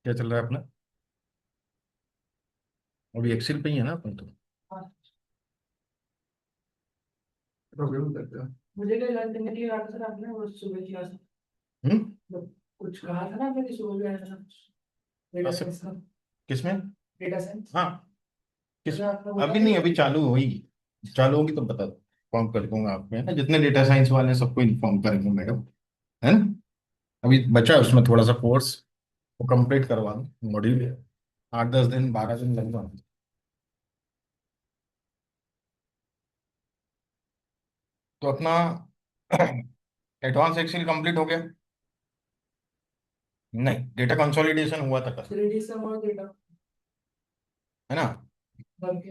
क्या चल रहा है अपना? अभी एक्सेल पे ही है ना अपन तो। प्रोग्राम करते हो। मुझे क्या जानते हैं कि यार सर आपने वो सुबह किया था। हम्म। कुछ कहा था ना मैंने सुबह में आया था। डेटा अच्छा। साइंस का। किसमें? Data science. हाँ। किस? अच्छा आपने बोला अभी नहीं, नहीं। अभी चालू होगी। चालू होगी तो बता इन्फॉर्म कर दूंगा आपको, है ना? जितने डेटा साइंस वाले हैं सबको इन्फॉर्म करेंगे मैडम, है ना? अभी बचा है उसमें थोड़ा सा कोर्स, वो कंप्लीट करवा दो मॉड्यूल। 8-10 दिन 12 दिन लग जाएंगे। तो अपना एडवांस एक्सेल कंप्लीट हो गया? नहीं, डेटा कंसोलिडेशन हुआ था कल, 3D से हमारा डेटा है ना? बन के।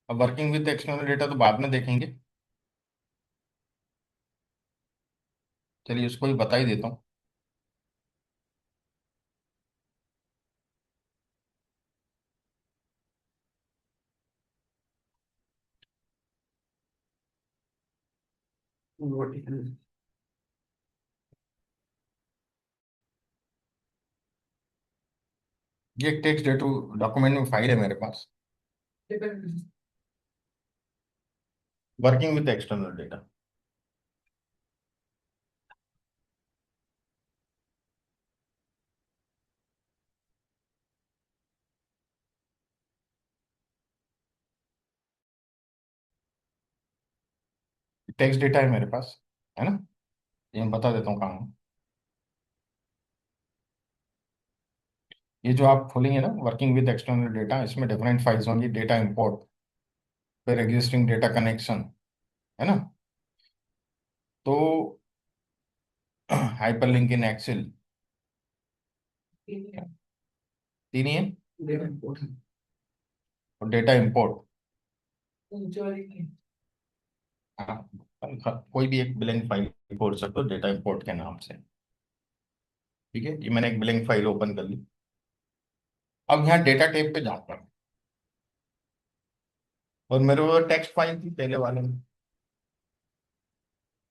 अब वर्किंग विद एक्सटर्नल डेटा तो बाद में देखेंगे। चलिए उसको भी बता ही देता हूँ। वर्टिकल। ये एक टेक्स्ट डेटा डॉक्यूमेंट में फाइल है मेरे पास। Depend. Working with external data. Text data है मेरे पास, है ना? ये मैं बता देता हूँ काम। ये जो आप खोलेंगे ना वर्किंग विद एक्सटर्नल डेटा, इसमें डिफरेंट फाइल्स होंगी। डेटा इंपोर्ट, फिर एग्जिस्टिंग डेटा कनेक्शन, है ना? तो हाइपरलिंक इन एक्सेल, तीन ही है। Data important. और डेटा इंपोर्ट। नीचे वाली नहीं। हाँ, कोई भी एक ब्लैंक फाइल खोल सकते हो डेटा इंपोर्ट के नाम से। ठीक है, ये मैंने एक ब्लैंक फाइल ओपन कर ली। अब यहाँ डेटा टेब पे जाऊंगा, और मेरे वो टेक्स्ट फाइल थी पहले वाले में,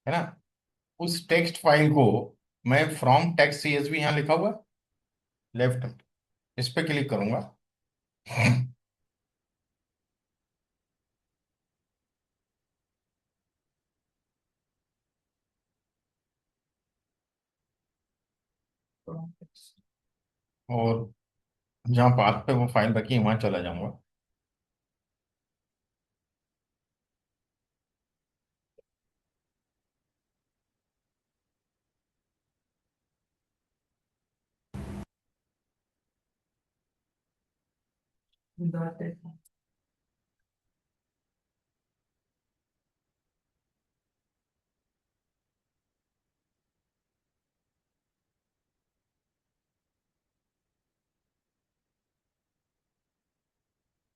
है ना? उस टेक्स्ट फाइल को मैं फ्रॉम टेक्स्ट सीएसवी यहाँ लिखा हुआ लेफ्ट में, इस पे क्लिक करूंगा। और जहाँ पाथ पे वो फाइल रखी है वहां चला जाऊंगा। डाटा।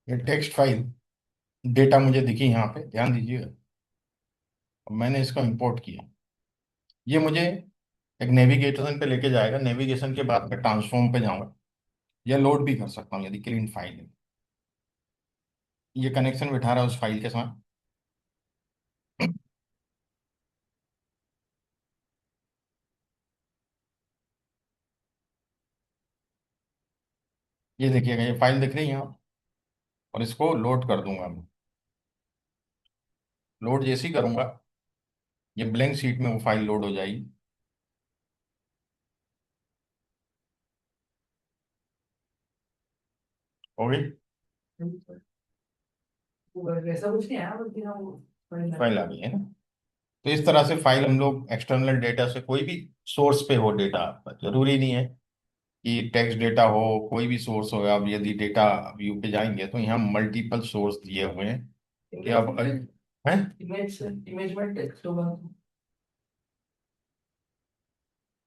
ये टेक्स्ट फाइल डेटा मुझे दिखी यहाँ पे, ध्यान दीजिएगा। अब मैंने इसको इंपोर्ट किया। ये मुझे एक नेविगेशन पे लेके जाएगा। नेविगेशन के बाद मैं ट्रांसफॉर्म पे जाऊंगा, या लोड भी कर सकता हूँ यदि क्लीन फाइल है। ये कनेक्शन बिठा रहा है उस फाइल के साथ। ये देखिएगा, ये फाइल दिख रही है यहाँ, और इसको लोड कर दूंगा मैं। लोड जैसे ही करूंगा, ये ब्लैंक शीट में वो फाइल लोड हो जाएगी। हो गई? वैसा कुछ नहीं आया बल्कि हाँ वो फाइल आ गई है ना? तो इस तरह से फाइल हम लोग एक्सटर्नल डेटा से, कोई भी सोर्स पे हो डेटा, जरूरी नहीं है कि टेक्स्ट डेटा हो, कोई भी सोर्स हो। अब यदि डेटा व्यू पे जाएंगे तो यहाँ मल्टीपल सोर्स दिए हुए हैं कि अब हैं। इमेज इमेज में टेक्स्ट होगा।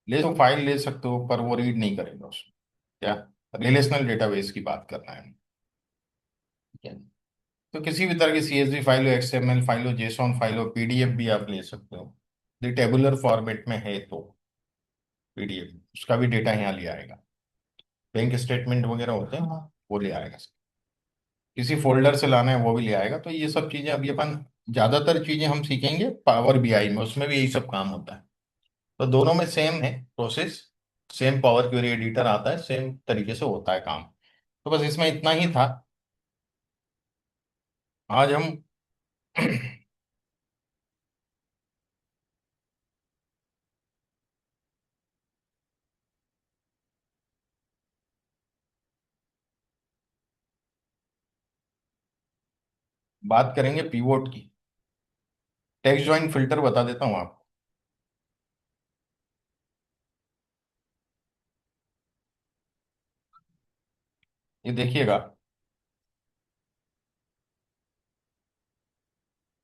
ले तो फाइल ले सकते हो, पर वो रीड नहीं करेगा उसको। क्या? रिलेशनल डेटाबेस की बात करना है, ठीक है? तो किसी भी तरह की सीएसवी फाइल हो, एक्सएमएल फाइल हो, जेसॉन फाइल हो, पीडीएफ भी आप ले सकते हो। यदि टेबुलर फॉर्मेट में है तो पीडीएफ, उसका भी डेटा यहाँ ले आएगा। बैंक स्टेटमेंट वगैरह होते हैं, वो ले आएगा। किसी फोल्डर से लाना है वो भी ले आएगा। तो ये सब चीजें अभी अपन, ज्यादातर चीजें हम सीखेंगे पावर बीआई में, उसमें भी यही सब काम होता है। तो दोनों में सेम है process. Same power query editor आता है, सेम तरीके से होता है काम। तो बस इसमें इतना ही था। आज हम बात करेंगे पीवोट की। टेक्स्ट ज्वाइन फिल्टर बता देता हूँ आपको। ये देखिएगा,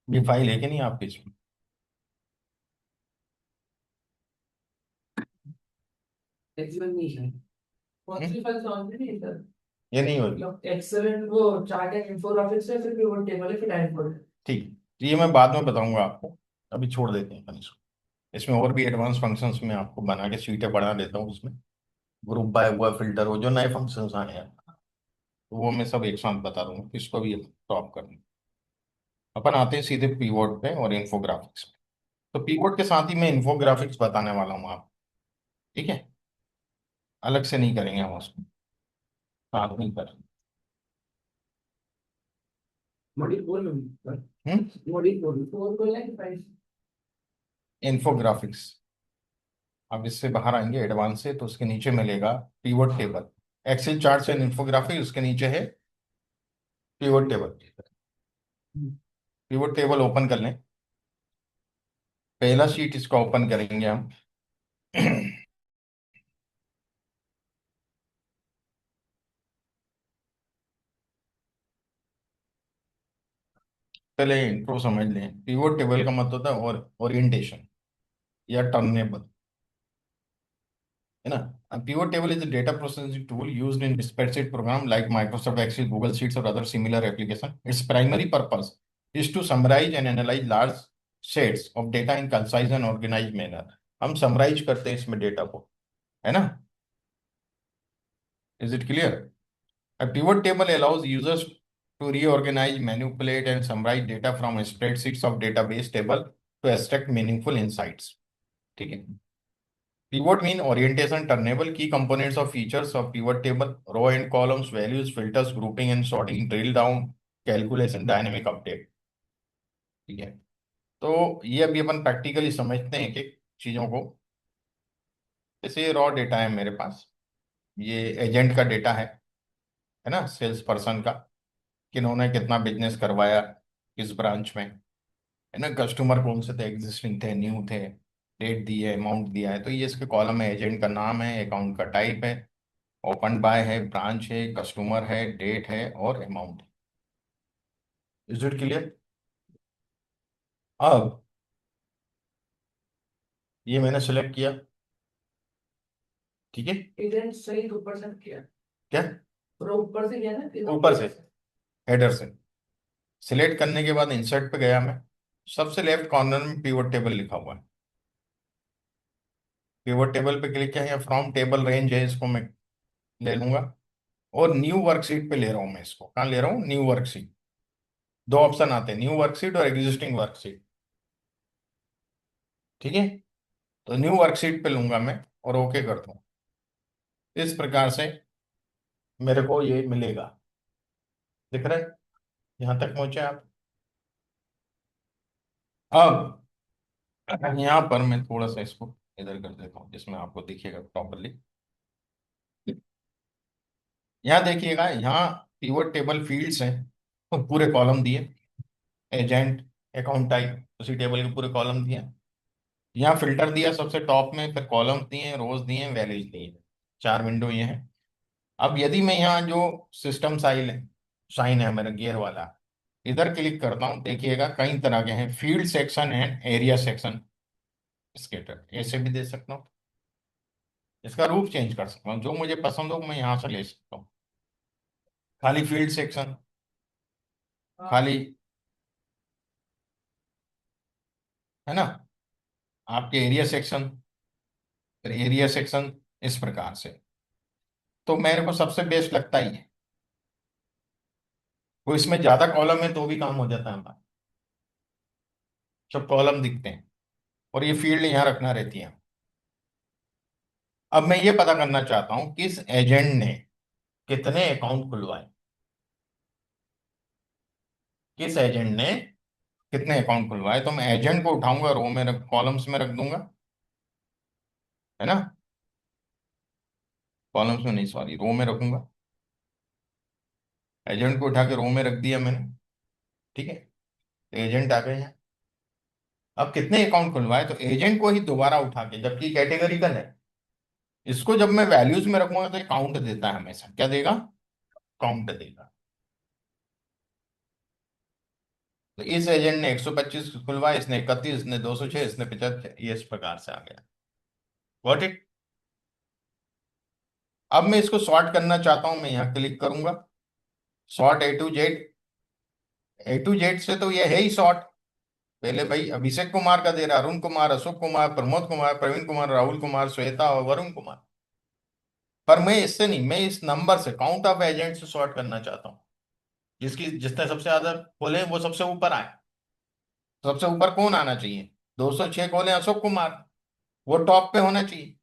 ये फाइल है कि नहीं आपके इसमें? एक्चुअल नहीं है। कौन हम्म? सी फाइल समझ में नहीं सर? ये नहीं होगी। मतलब एक्सेलेंट वो चार्ट एंड इन्फोग्राफिक्स है, फिर पिवट टेबल है, फिर डैशबोर्ड है। ठीक। तो ये मैं बाद में बताऊंगा आपको। अभी छोड़ देते हैं अपन इसको। इसमें और भी एडवांस फंक्शंस में आपको बना के सीटें बढ़ा देता हूँ इसमें। ग्रुप बाय हुआ फिल्टर हो, जो नए फंक्शंस आए हैं, तो वो मैं सब एक साथ बता दूंगा, किसको भी टॉप करना। अपन आते हैं सीधे पीवोट पे और इन्फोग्राफिक्स पे। तो पीवोट के साथ ही मैं इन्फोग्राफिक्स बताने वाला हूँ आप। ठीक है, अलग से नहीं करेंगे हम उसको, साथ में कर। मॉड्यूल बोल रहा हम्म। हूँ, मॉड्यूल बोलना है कि फाइल? इन्फोग्राफिक्स। अब इससे बाहर आएंगे एडवांस से, तो उसके नीचे मिलेगा pivot table. Excel chart and infographic, उसके नीचे है pivot table. Pivot table open कर लें। पहला शीट इसका ओपन करेंगे हम। पहले इंट्रो समझ लें। पिवोट टेबल का मतलब होता है और ओरिएंटेशन या टर्नेबल, है ना। Pivot table is a data processing tool used in spreadsheet program like Microsoft Excel, Google Sheets or other similar application. Its primary purpose is to summarize and analyze large sets of data in concise and organized manner. हम summarise करते हैं इसमें data को, है ना। Is it clear? A pivot table allows users to reorganize, manipulate, and summarize data from spreadsheets of database table to extract meaningful insights. ठीक है। Pivot mean orientation, turnable, key components of features of pivot table, row and columns, values, filters, grouping and sorting, drill down, calculation, dynamic update। ठीक है। तो ये अभी अपन practically समझते हैं कि चीजों को। जैसे रॉ डेटा है मेरे पास, ये एजेंट का डेटा है ना, सेल्स पर्सन का, किन्होंने कितना बिजनेस करवाया किस ब्रांच में, है ना। कस्टमर कौन से थे, एग्जिस्टिंग थे, न्यू थे, डेट दी है, अमाउंट दिया है। तो ये इसके कॉलम है। एजेंट का नाम है, अकाउंट का टाइप है, ओपन बाय है, ब्रांच है, कस्टमर है, डेट है और अमाउंट है। Is it clear? अब ये मैंने सेलेक्ट किया। ठीक है। इधर सही ऊपर से किया, क्या? पूरा ऊपर से किया ना? ऊपर से, हेडर से सिलेक्ट करने के बाद इंसर्ट पे गया मैं। सबसे लेफ्ट कॉर्नर में पिवट टेबल लिखा हुआ है। पिवट टेबल पे क्लिक किया, या फ्रॉम टेबल रेंज है, इसको मैं ले लूंगा। और न्यू वर्कशीट पे ले रहा हूँ मैं इसको। कहाँ ले रहा हूँ? New worksheet. दो ऑप्शन आते हैं, न्यू वर्कशीट और एग्जिस्टिंग वर्कशीट। ठीक है। तो न्यू वर्कशीट पे लूंगा मैं और ओके कर दूँ। इस प्रकार से मेरे को ये मिलेगा। दिख रहा है? यहां तक पहुंचे आप? अब यहाँ पर मैं थोड़ा सा इसको इधर कर देता हूँ जिसमें आपको दिखेगा प्रॉपरली। यहाँ देखिएगा, यहाँ पिवट टेबल फील्ड्स हैं, तो पूरे कॉलम दिए। एजेंट, अकाउंट टाइप, उसी टेबल के पूरे कॉलम दिए। यहाँ फिल्टर दिया सबसे टॉप में, फिर कॉलम्स दिए, रोज दिए, वैल्यूज दिए। चार विंडो ये है। अब यदि मैं यहाँ जो सिस्टम साइल है, साइन है मेरा गियर वाला, इधर क्लिक करता हूँ, देखिएगा कई तरह के हैं, field section and area section. Scatter ऐसे भी दे सकता हूँ। इसका रूप चेंज कर सकता हूँ, जो मुझे पसंद हो मैं यहाँ से ले सकता हूँ। खाली फील्ड सेक्शन, खाली, है ना। आपके एरिया सेक्शन, फिर एरिया सेक्शन, इस प्रकार से। तो मेरे को सबसे बेस्ट लगता ही है। वो इसमें ज्यादा कॉलम है तो भी काम हो जाता है हमारा, सब कॉलम दिखते हैं। और ये फील्ड यहाँ रखना रहती है। अब मैं ये पता करना चाहता हूं किस एजेंट ने कितने अकाउंट खुलवाए, किस एजेंट ने कितने अकाउंट खुलवाए। तो मैं एजेंट को उठाऊंगा, रो में रख, कॉलम्स में रख दूंगा, है ना। कॉलम्स में नहीं, सॉरी, रो में रखूंगा। एजेंट को उठा के रो में रख दिया मैंने, ठीक है। एजेंट आ गए हैं। अब कितने अकाउंट खुलवाए, तो एजेंट को ही दोबारा उठा के, जबकि कैटेगरिकल है, इसको जब मैं वैल्यूज में रखूंगा तो ये काउंट देता है हमेशा। क्या देगा? काउंट देगा। तो इस एजेंट ने 125 खुलवाए, इसने 31, इसने 206, इसने 75, ये इस प्रकार से आ गया। Got it. अब मैं इसको सॉर्ट करना चाहता हूं, मैं यहां क्लिक करूंगा, sort A to Z। A to Z से तो ये है ही सॉर्ट। पहले भाई अभिषेक कुमार का दे रहा, अरुण कुमार, अशोक कुमार, प्रमोद कुमार, प्रवीण कुमार, राहुल कुमार, श्वेता और वरुण कुमार। पर मैं इससे नहीं, मैं इस नंबर से, काउंट ऑफ एजेंट से सॉर्ट करना चाहता हूँ। जिसकी जिसने सबसे ज्यादा खोले वो सबसे ऊपर आए। सबसे ऊपर कौन आना चाहिए? 206 खोले अशोक कुमार, वो टॉप पे होना चाहिए।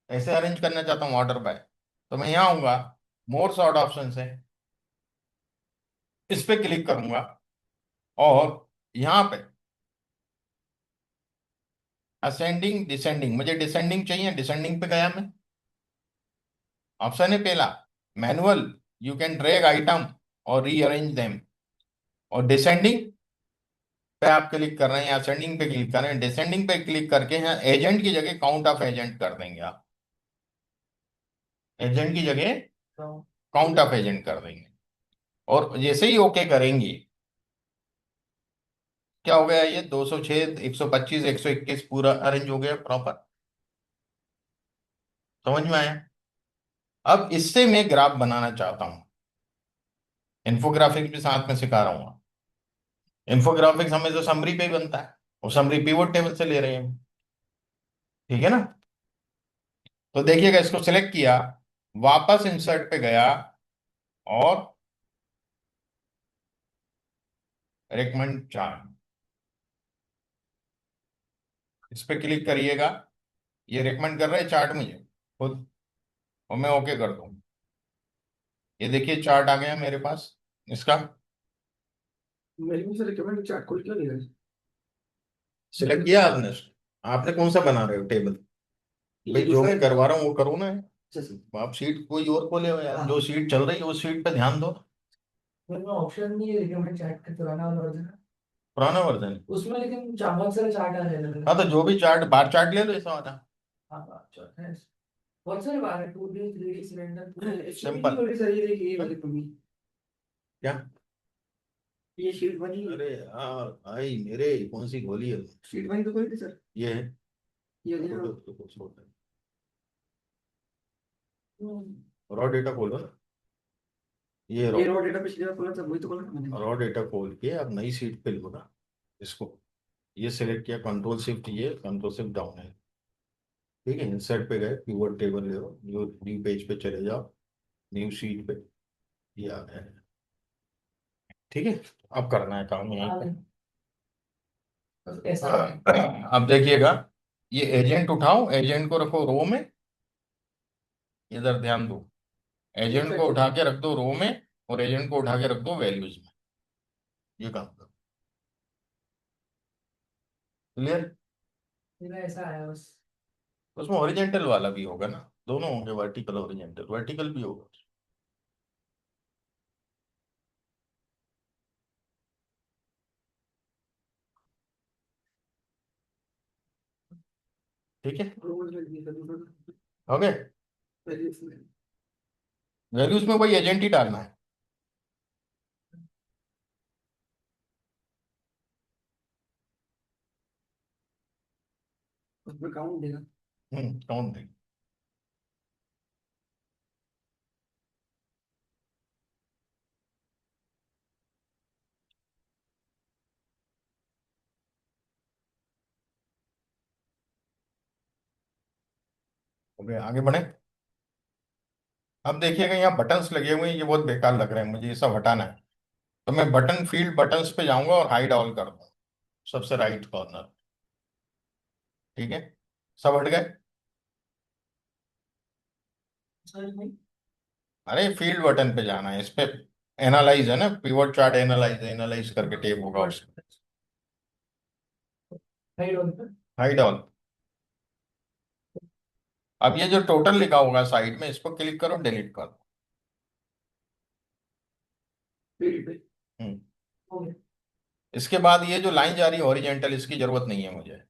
ऐसे अरेंज करना चाहता हूँ ऑर्डर बाय। तो मैं यहाँ आऊंगा, मोर सॉर्ट ऑप्शन से इस पे क्लिक करूंगा, और यहाँ पे असेंडिंग डिसेंडिंग, मुझे डिसेंडिंग चाहिए, डिसेंडिंग पे गया मैं। ऑप्शन है पहला, manual, you can drag item और रीअरेंज देम। और डिसेंडिंग पे आप क्लिक कर रहे हैं, असेंडिंग पे क्लिक कर रहे हैं, डिसेंडिंग पे क्लिक करके यहाँ एजेंट की जगह काउंट ऑफ एजेंट कर देंगे आप। एजेंट की जगह काउंट ऑफ एजेंट कर देंगे, और जैसे ही ओके करेंगे, क्या हो गया, ये 206, 125, 121 पूरा अरेंज हो गया प्रॉपर। समझ में आया? अब इससे मैं ग्राफ बनाना चाहता हूं। इन्फोग्राफिक्स भी साथ में सिखा रहा हूं। इन्फोग्राफिक्स हमें तो समरी पे ही बनता है, और समरी पिवोट टेबल से ले रहे हैं, ठीक है ना। तो देखिएगा, इसको सिलेक्ट किया, वापस इंसर्ट पे गया, और रिकमेंड चार्ट, इस पे क्लिक करिएगा। ये रिकमेंड कर रहा है चार्ट मुझे खुद, और मैं ओके कर दूं। ये देखिए चार्ट आ गया मेरे पास इसका। मेरे को से रिकमेंड चार्ट खोल क्यों नहीं रहा? सिलेक्ट किया आपने? आपने कौन सा बना रहे हो टेबल? भाई ये जो दूसरा। मैं करवा रहा हूँ वो करो ना। अच्छा सर। आप सीट कोई और खोले हो यार, हाँ। जो सीट चल रही है उस सीट पे ध्यान दो। मेरे में ऑप्शन नहीं है रिकमेंड चार्ट का, पुराना वाला वर्जन है पुराना वर्जन। उसमें, लेकिन बहुत सारे चार्ट आ रहे हैं। हाँ तो जो भी चार्ट, बार चार्ट ले लो ऐसा वाला। हाँ हाँ, चार्ट है। बहुत सारे बार है, 2D 3D सिलेंडर, इसमें भी सिंपल। थोड़ी सारी है, देखिए ये वाली कमी। क्या? ये शीट बनी। अरे यार भाई मेरे, कौन सी गोली है? शीट बनी तो कोई नहीं सर। ये है। ये फोटो देखो। तो छोड़, रॉ डेटा खोलो ना। ये रॉ ये रॉ डेटा पिछली बार खोला था, वही तो खोला था मैंने। रॉ डेटा खोल के अब नई सीट पे लो ना इसको। ये सिलेक्ट किया, कंट्रोल शिफ्ट, ये कंट्रोल शिफ्ट डाउन है, ठीक है। इंसर्ट पे गए, कीवर्ड टेबल ले लो, न्यू न्यू पेज पे चले जाओ, न्यू शीट पे, ये आ गया है, ठीक है। अब करना है काम यहीं पे। बस ऐसा है। अब देखिएगा, ये एजेंट उठाओ, एजेंट को रखो रो में, इधर ध्यान दो। ये एजेंट को कर। उठा के रख दो रो में, और एजेंट को उठा के रख दो वैल्यूज में। ये काम करो। क्लियर? मेरा ऐसा आया बस। उसमें हॉरिजेंटल वाला भी होगा ना, दोनों होंगे, वर्टिकल हॉरिजेंटल, वर्टिकल भी होगा, ठीक है। रोज में दिया था दूसरा। हो गए। पहले इसमें। वैल्यूज में वही एजेंट ही डालना है। उसमें काउंट देगा। काउंट नहीं। हो गए, आगे बढ़े। अब देखिएगा यहाँ बटन्स लगे हुए हैं, ये बहुत बेकार लग रहे हैं मुझे, ये सब हटाना है। तो मैं बटन फील्ड बटन्स पे जाऊंगा और हाइड ऑल कर दूंगा, सबसे राइट कॉर्नर, ठीक है। सब हट गए। सर नहीं। अरे फील्ड बटन पे जाना है, इस पे एनालाइज है ना, पिवट चार्ट एनालाइज, एनालाइज करके टेब होगा उसमें। हाइड ऑन पर। Hide all. अब ये जो टोटल लिखा होगा साइड में, इस पर क्लिक करो, डिलीट कर दो। फील्ड पे। हम्म। हो गया। इसके बाद ये जो लाइन जा रही है हॉरिजेंटल, इसकी जरूरत नहीं है मुझे।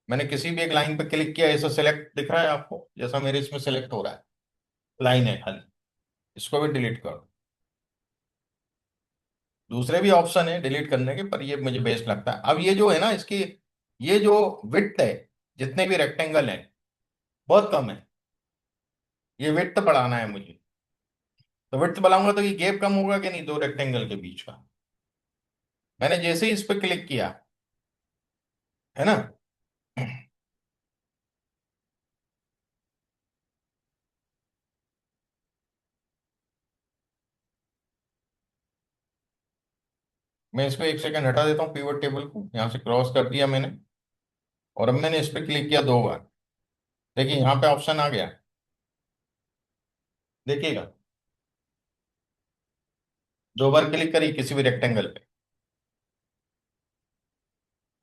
मैंने किसी भी एक लाइन पे क्लिक किया, ऐसा सिलेक्ट दिख रहा है आपको, जैसा मेरे इसमें सिलेक्ट हो रहा है, लाइन है खाली, इसको भी डिलीट कर दो। दूसरे भी ऑप्शन है डिलीट करने के, पर ये मुझे बेस्ट लगता है। अब ये जो है ना इसकी, ये जो विड्थ है, जितने भी रेक्टेंगल हैं, बहुत कम है। ये विड्थ बढ़ाना है मुझे। तो विड्थ बढ़ाऊंगा तो ये गैप कम होगा कि नहीं, दो रेक्टेंगल के बीच का। मैंने जैसे ही इस पर क्लिक किया, है ना, मैं इसको एक सेकंड हटा देता हूँ, पिवट टेबल को यहाँ से क्रॉस कर दिया मैंने। और अब मैंने इस पर क्लिक किया 2 बार। देखिए यहाँ पे ऑप्शन आ गया, देखिएगा। 2 बार क्लिक करी किसी भी रेक्टेंगल पे,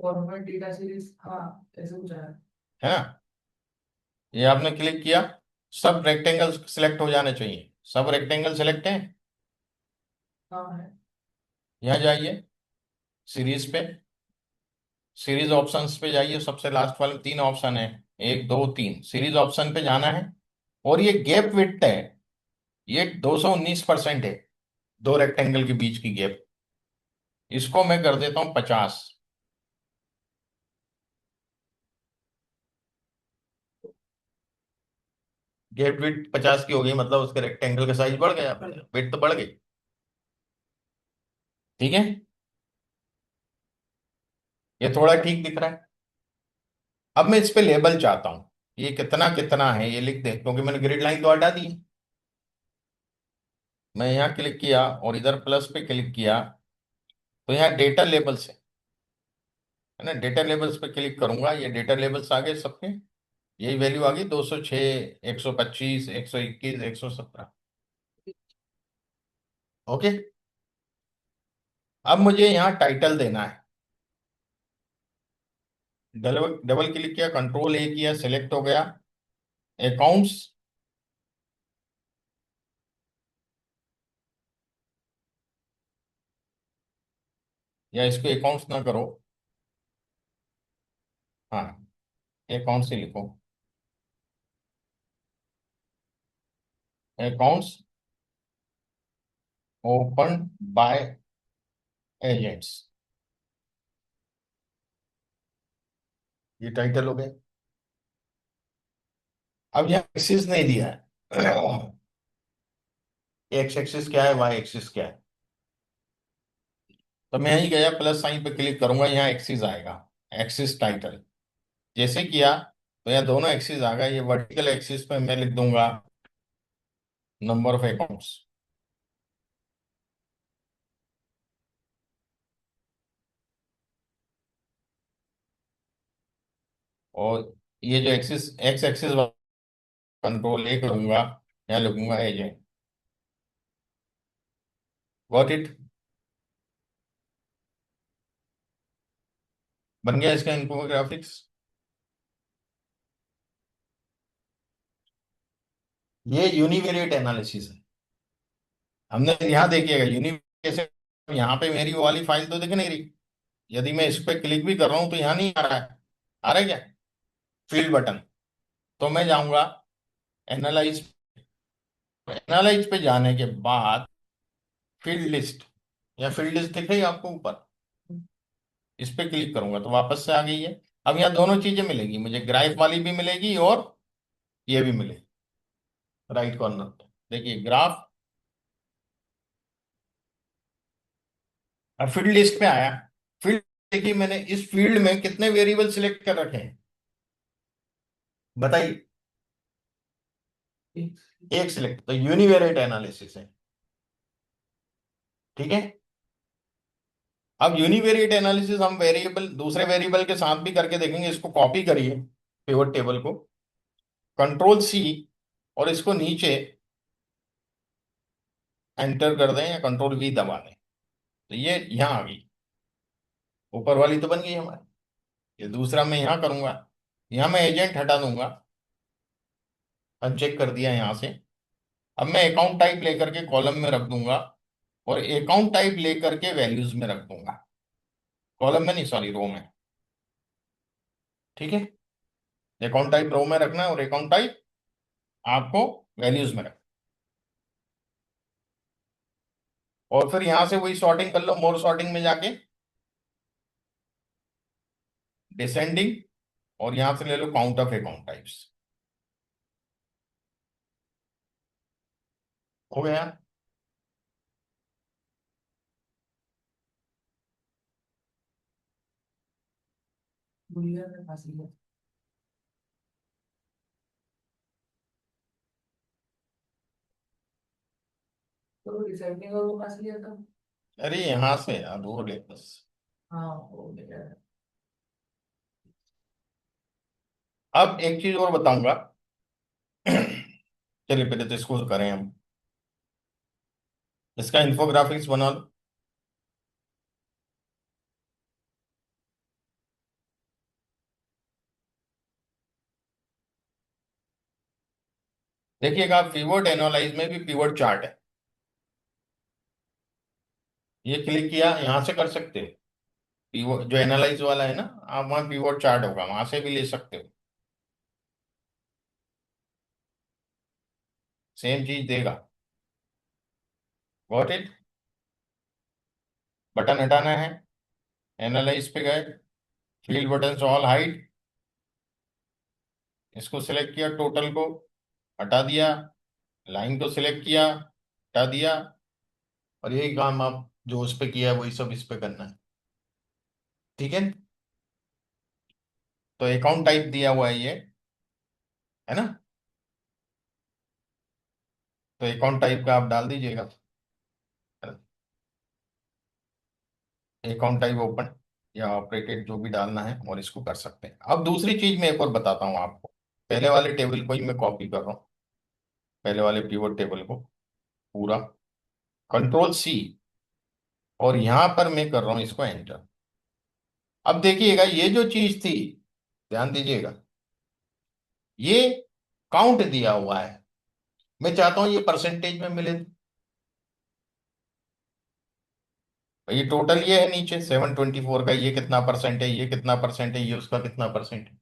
फॉर्मेट डेटा सीरीज, हाँ ऐसे कुछ है। है ना। ये आपने क्लिक किया, सब रेक्टेंगल सिलेक्ट हो जाने चाहिए। सब रेक्टेंगल सिलेक्ट है। हाँ है। यहाँ जाइए, सीरीज पे, सीरीज ऑप्शंस पे जाइए, सबसे लास्ट वाले 3 ऑप्शन है, 1 2 3, सीरीज ऑप्शन पे जाना है। और ये गैप विड्थ है, ये 219% है, दो रेक्टेंगल के बीच की गैप। इसको मैं कर देता हूँ 50। गैप विड्थ 50 की हो गई, मतलब उसके रेक्टेंगल का साइज बढ़ गया, विड्थ तो बढ़ गई। ठीक है, ये थोड़ा ठीक दिख रहा है। अब मैं इस पे लेबल चाहता हूँ, ये कितना कितना है ये लिख दे, क्योंकि मैंने ग्रिड लाइन तो हटा दी। मैं यहाँ क्लिक किया और इधर प्लस पे क्लिक किया, तो यहाँ डेटा लेबल्स है ना, डेटा लेबल्स पे क्लिक करूंगा, ये डेटा लेबल्स आ गए सबके। यही वैल्यू आ गई, 206, 125, 121, 117। ओके। अब मुझे यहाँ टाइटल देना है। डबल डबल क्लिक किया, कंट्रोल ए किया, सिलेक्ट हो गया अकाउंट्स। या इसको अकाउंट्स ना करो, हाँ, अकाउंट्स ही लिखो, अकाउंट्स ओपन बाय एजेंट्स। ये टाइटल हो गया। अब यहाँ एक्सिस नहीं दिया है, एक्स एक्सिस क्या है, वाई एक्सिस क्या है। तो मैं यही गया, प्लस साइन पे क्लिक करूंगा, यहाँ एक्सिस आएगा, एक्सिस टाइटल। जैसे किया तो यहाँ दोनों एक्सिस आ गए। ये वर्टिकल एक्सिस पे मैं लिख दूंगा नंबर ऑफ अकाउंट्स। और ये जो एक्सिस, एक्स एक्सिस, कंट्रोल ए करूंगा, यहाँ लिखूंगा एजेंट। Got it. बन गया इसका इन्फोग्राफिक्स। ये यूनिवेरिएट एनालिसिस है। हमने यहाँ देखिएगा यूनिवेरिएट, यहाँ पे मेरी वो वाली फाइल तो दिख नहीं रही। यदि मैं इस पे क्लिक भी कर रहा हूं तो यहाँ नहीं आ रहा है। आ रहा है क्या, फील्ड बटन। तो मैं जाऊंगा एनालाइज, एनालाइज पे जाने के बाद फील्ड लिस्ट, या फील्ड लिस्ट दिख रही है आपको ऊपर, इस पे क्लिक करूंगा तो वापस से आ गई है। अब यहाँ दोनों चीजें मिलेगी मुझे, ग्राफ वाली भी मिलेगी और ये भी मिलेगी। राइट कॉर्नर पे देखिए ग्राफ। अब फील्ड लिस्ट पे आया, फील्ड, देखिए मैंने इस फील्ड में कितने वेरिएबल सिलेक्ट कर रखे हैं, बताइए। एक। एक सिलेक्ट, तो यूनिवेरिएट एनालिसिस है। ठीक है। अब यूनिवेरिएट एनालिसिस हम वेरिएबल, दूसरे वेरिएबल के साथ भी करके देखेंगे, इसको कॉपी करिए, पिवट टेबल को, कंट्रोल सी, और इसको नीचे एंटर कर दें या कंट्रोल वी दबा दें, तो ये यहाँ आ गई। ऊपर वाली तो बन गई हमारी। ये दूसरा मैं यहाँ करूंगा, यहाँ मैं एजेंट हटा दूंगा, अनचेक कर दिया यहाँ से। अब मैं अकाउंट टाइप लेकर के कॉलम में रख दूंगा, और अकाउंट टाइप लेकर के वैल्यूज में रख दूंगा। कॉलम में नहीं, सॉरी, रो में। ठीक है, अकाउंट टाइप रो में रखना है और अकाउंट टाइप आपको वैल्यूज में रखना। और फिर यहां से वही सॉर्टिंग कर लो, मोर सॉर्टिंग में जाके डिसेंडिंग, और यहां से ले लो काउंट ऑफ अकाउंट टाइप्स। हो गया। बुलियन में फंस गया। तो डिसेंडिंग और वो फंस गया था। अरे यहां से यार, वो ले बस। हाँ हो गया। अब एक चीज और बताऊंगा। चलिए पहले तो इसको करें हम, इसका इंफोग्राफिक्स बना लो। देखिएगा, पीवट एनालाइज में भी पीवट चार्ट है। ये क्लिक किया, यहां से कर सकते हो। पीवट जो एनालाइज वाला है ना, आप वहां पीवट चार्ट होगा, वहां से भी ले सकते हो। सेम चीज देगा। Got it. बटन हटाना है, एनालाइज पे गए, फील्ड बटन ऑल हाइड, इसको सिलेक्ट किया, टोटल को हटा दिया, लाइन को सिलेक्ट किया, हटा दिया, और यही काम आप जो उस पे किया है वही सब इस पे करना है। ठीक है, तो अकाउंट टाइप दिया हुआ है ये, है ना। तो अकाउंट टाइप का आप डाल दीजिएगा, अकाउंट टाइप ओपन या ऑपरेटेड, जो भी डालना है, और इसको कर सकते हैं। अब दूसरी चीज मैं एक और बताता हूँ आपको। पहले वाले टेबल को ही मैं कॉपी कर रहा हूँ, पहले वाले पिवट टेबल को पूरा, कंट्रोल सी, और यहां पर मैं कर रहा हूं इसको एंटर। अब देखिएगा, ये जो चीज थी, ध्यान दीजिएगा, ये काउंट दिया हुआ है। मैं चाहता हूं ये परसेंटेज में मिले। भाई टोटल ये है नीचे 724 का, ये कितना परसेंट है, ये कितना परसेंट है, ये उसका कितना परसेंट है।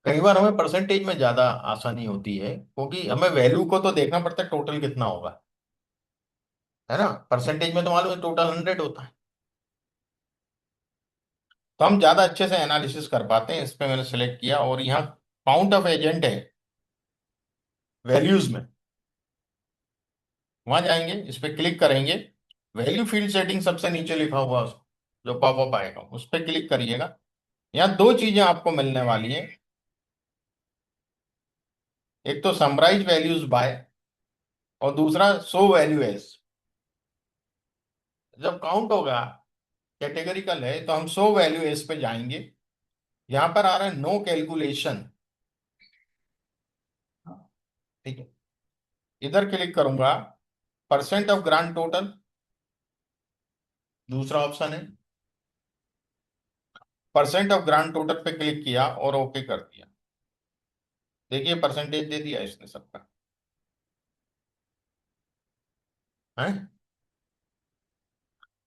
कई बार हमें परसेंटेज में ज्यादा आसानी होती है, क्योंकि हमें वैल्यू को तो देखना पड़ता है टोटल कितना होगा, है ना। परसेंटेज में तो मालूम है टोटल 100 होता है, तो हम ज्यादा अच्छे से एनालिसिस कर पाते हैं। इस पे मैंने सेलेक्ट किया, और यहाँ काउंट ऑफ एजेंट है वैल्यूज में, वहां जाएंगे, इस पे क्लिक करेंगे, वैल्यू फील्ड सेटिंग सबसे नीचे लिखा हुआ जो पॉपअप आएगा उस पे क्लिक करिएगा। यहाँ दो चीजें आपको मिलने वाली है, एक तो समराइज वैल्यूज बाय, और दूसरा शो वैल्यू एज। जब काउंट होगा, कैटेगरिकल है, तो हम शो वैल्यू एज पे जाएंगे। यहाँ पर आ रहा है नो कैलकुलेशन, ठीक है, इधर क्लिक करूंगा, परसेंट ऑफ ग्रांड टोटल दूसरा ऑप्शन है, परसेंट ऑफ ग्रांड टोटल पे क्लिक किया और ओके कर दिया। देखिए परसेंटेज दे दिया इसने सबका, है।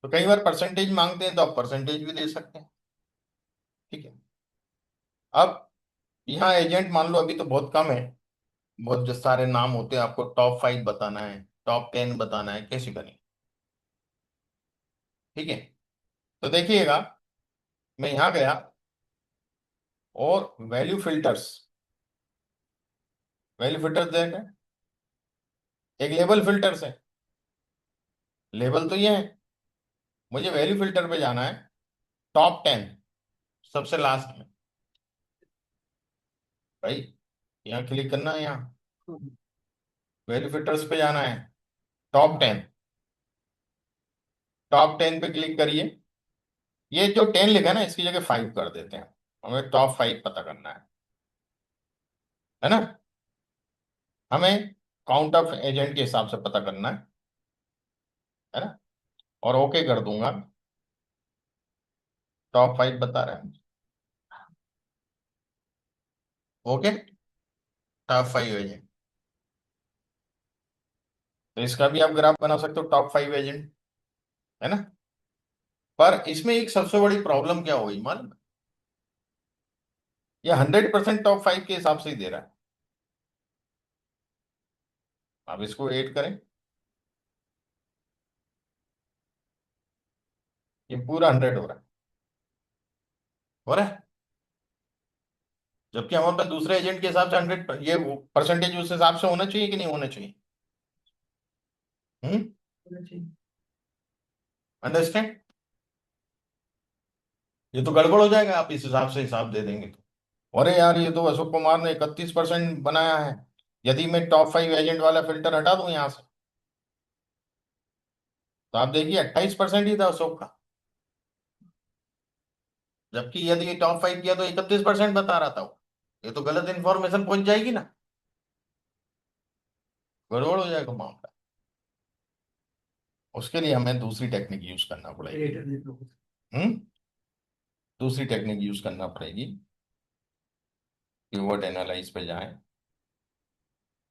तो कई बार परसेंटेज मांगते हैं तो आप परसेंटेज भी दे सकते हैं। ठीक है, अब यहाँ एजेंट मान लो अभी तो बहुत कम है, बहुत जो सारे नाम होते हैं, आपको टॉप 5 बताना है, टॉप 10 बताना है, कैसे करें। ठीक है, तो देखिएगा, मैं यहाँ गया, और वैल्यू फिल्टर्स, वैल्यू फिल्टर्स देखें, एक लेबल फिल्टर्स है, लेबल तो ये है, मुझे वैल्यू फिल्टर पे जाना है, टॉप 10, सबसे लास्ट में। भाई यहाँ क्लिक करना है, यहाँ वैल्यू फिल्टर्स पे जाना है, टॉप 10, टॉप 10 पे क्लिक करिए। ये जो 10 लिखा है ना, इसकी जगह 5 कर देते हैं, हमें टॉप 5 पता करना है। है ना। हमें काउंट ऑफ एजेंट के हिसाब से पता करना है ना। और ओके कर दूंगा। टॉप 5 बता रहे हैं। ओके। Top 5 agent. तो इसका भी आप ग्राफ बना सकते हो, टॉप 5 एजेंट, है ना। पर इसमें एक सबसे बड़ी प्रॉब्लम क्या हुई मालूम है? ये 100% टॉप 5 के हिसाब से ही दे रहा है। अब इसको ऐड करें, ये पूरा 100 हो रहा है। हो रहा है। जबकि हमारे पास दूसरे एजेंट के हिसाब से 100, ये परसेंटेज उस हिसाब से होना चाहिए कि नहीं होना चाहिए? हम्म। अंडरस्टैंड। ये तो गड़बड़ हो जाएगा, आप इस हिसाब से हिसाब दे देंगे तो। अरे यार, ये तो अशोक कुमार ने 31% बनाया है। यदि मैं टॉप 5 एजेंट वाला फिल्टर हटा दूं यहां से, तो आप देखिए 28% ही था अशोक का। जबकि यदि टॉप 5 किया तो 31% बता रहा था वो। ये तो गलत इंफॉर्मेशन पहुंच जाएगी ना। गड़बड़ हो जाएगा मामला। उसके लिए हमें दूसरी टेक्निक यूज करना पड़ेगी। हम्म। दूसरी टेक्निक यूज करना पड़ेगी। कीवर्ड एनालाइज पे जाएं।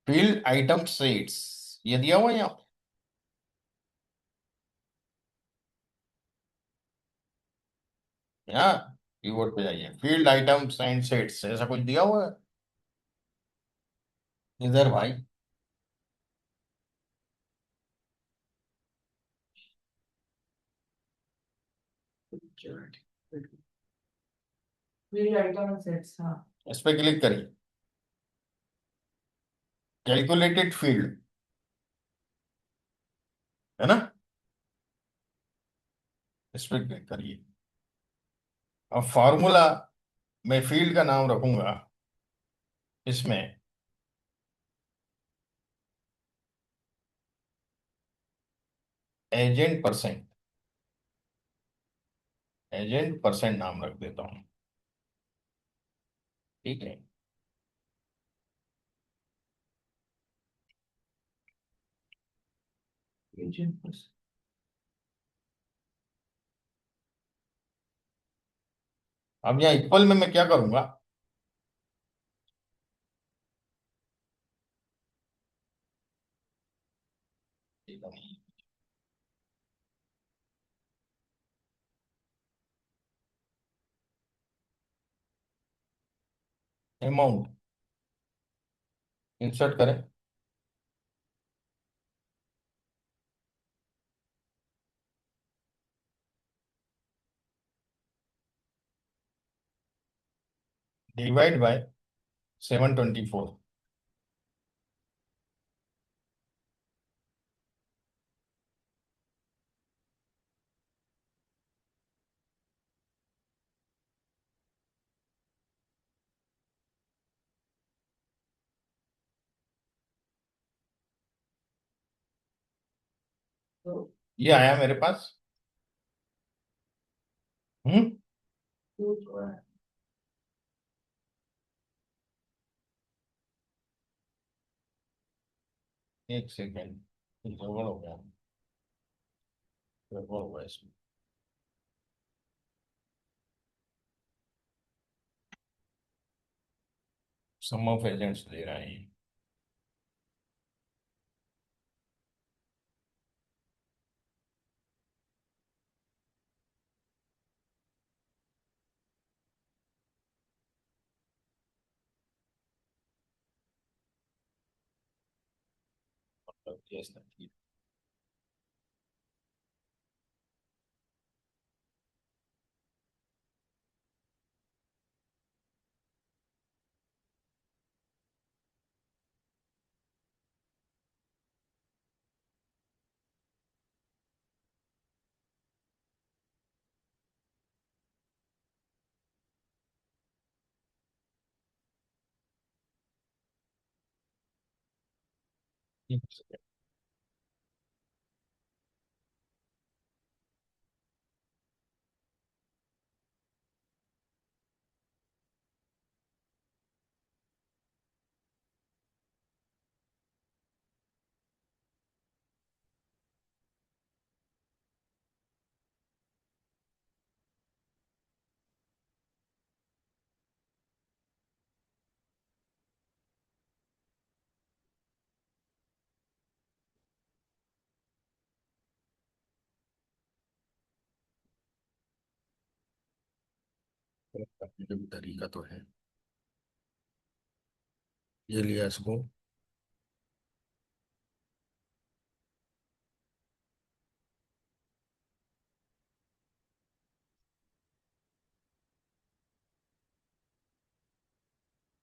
फील्ड आइटम सेट्स, ये दिया हुआ है यहाँ पे। यहाँ कीवर्ड पे जाइए, फील्ड आइटम्स एंड सेट्स, ऐसा कुछ दिया हुआ है इधर भाई। इस पे क्लिक करिए, कैलकुलेटेड फील्ड, है ना। इस पे क्लिक करिए। अब फॉर्मूला मैं फील्ड का नाम रखूंगा इसमें, एजेंट परसेंट। एजेंट परसेंट नाम रख देता हूं। ठीक है। अब यहाँ इक्वल में मैं क्या करूंगा? अमाउंट इंसर्ट करें। Divide by 724। ये आया मेरे पास। हम्म। एक सेकेंड, गड़बड़ हो गया। गड़बड़ हो गया इसमें। सम ऑफ एजेंट्स दे रहे हैं। मतलब yes, नहीं। एक सेकेंड। ये भी तरीका तो है। ये लिया इसको।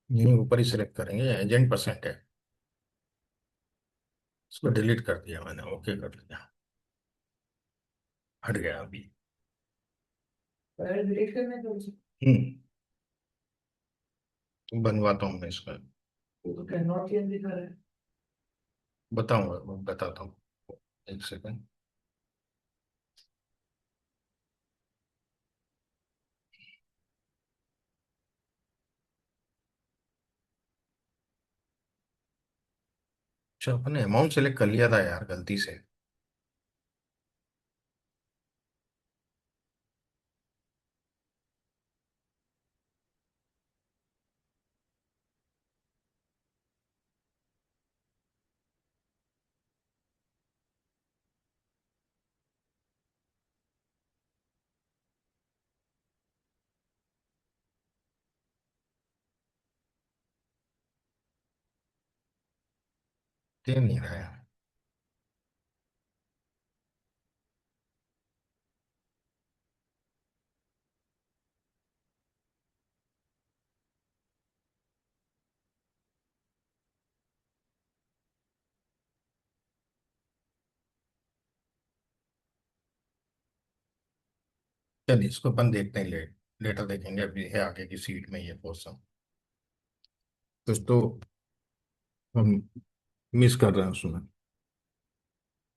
ये ऊपर ही सिलेक्ट करेंगे, एजेंट परसेंट है। इसको डिलीट कर दिया मैंने, ओके कर दिया। हट गया अभी। पहले डिलीट करने का उसे। हम्म। बनवाता हूँ मैं इसका। वो तो कैन नॉट चेंज दिखा रहा है। बताऊंगा, मैं बताता हूँ। एक सेकंड। अच्छा, अपने अमाउंट सेलेक्ट कर लिया था यार गलती से। दे नहीं रहा है। चलिए इसको अपन देखते हैं, लेटर देखेंगे, अभी है आगे की सीट में ये क्वेश्चन। कुछ तो हम मिस कर रहे हैं उसमें।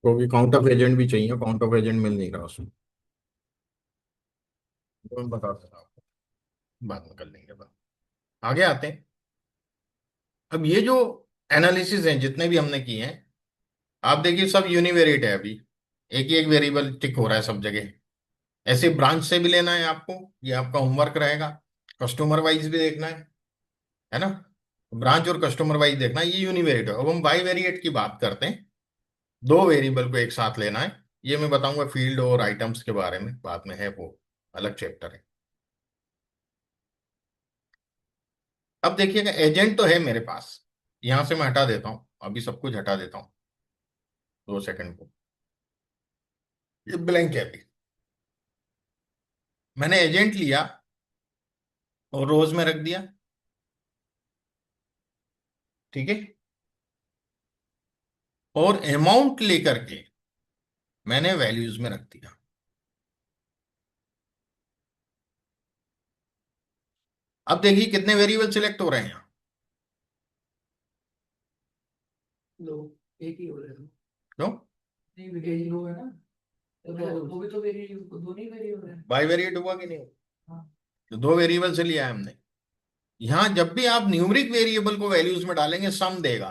तो भी काउंट ऑफ एजेंट भी चाहिए, काउंट ऑफ एजेंट मिल नहीं रहा उसमें। तो मैं बता देता हूँ आपको, बाद में कर लेंगे बात। आगे आते हैं। अब ये जो एनालिसिस हैं जितने भी हमने किए हैं, आप देखिए सब यूनिवेरिएट है अभी। एक ही एक वेरिएबल टिक हो रहा है सब जगह। ऐसे ब्रांच से भी लेना है आपको, ये आपका होमवर्क रहेगा। कस्टमर वाइज भी देखना है ना। ब्रांच और कस्टमर वाइज देखना है, ये यूनिवेरिएट है। अब हम बाई वेरिएट की बात करते हैं। दो वेरिएबल को एक साथ लेना है। ये मैं बताऊंगा फील्ड और आइटम्स के बारे में बाद में, है वो अलग चैप्टर है। अब देखिएगा, एजेंट तो है मेरे पास। यहां से मैं हटा देता हूं, अभी सब कुछ हटा देता हूं। 2 सेकंड को। ये ब्लैंक है अभी। मैंने एजेंट लिया और रोज में रख दिया। ठीक है। और अमाउंट लेकर के मैंने वैल्यूज में रख दिया। अब देखिए कितने वेरिएबल सिलेक्ट हो रहे हैं यहाँ। लो, एक ही हो रहा है। क्यों? नहीं विकेज लो है ना। तो वो भी तो वेरी, दोनों ही वेरी हो रहे हैं। बाई वेरिएट हुआ कि नहीं? हाँ। तो दो वेरिएबल से लिया है हमने। यहां जब भी आप न्यूमरिक वेरिएबल को वैल्यूज में डालेंगे सम देगा,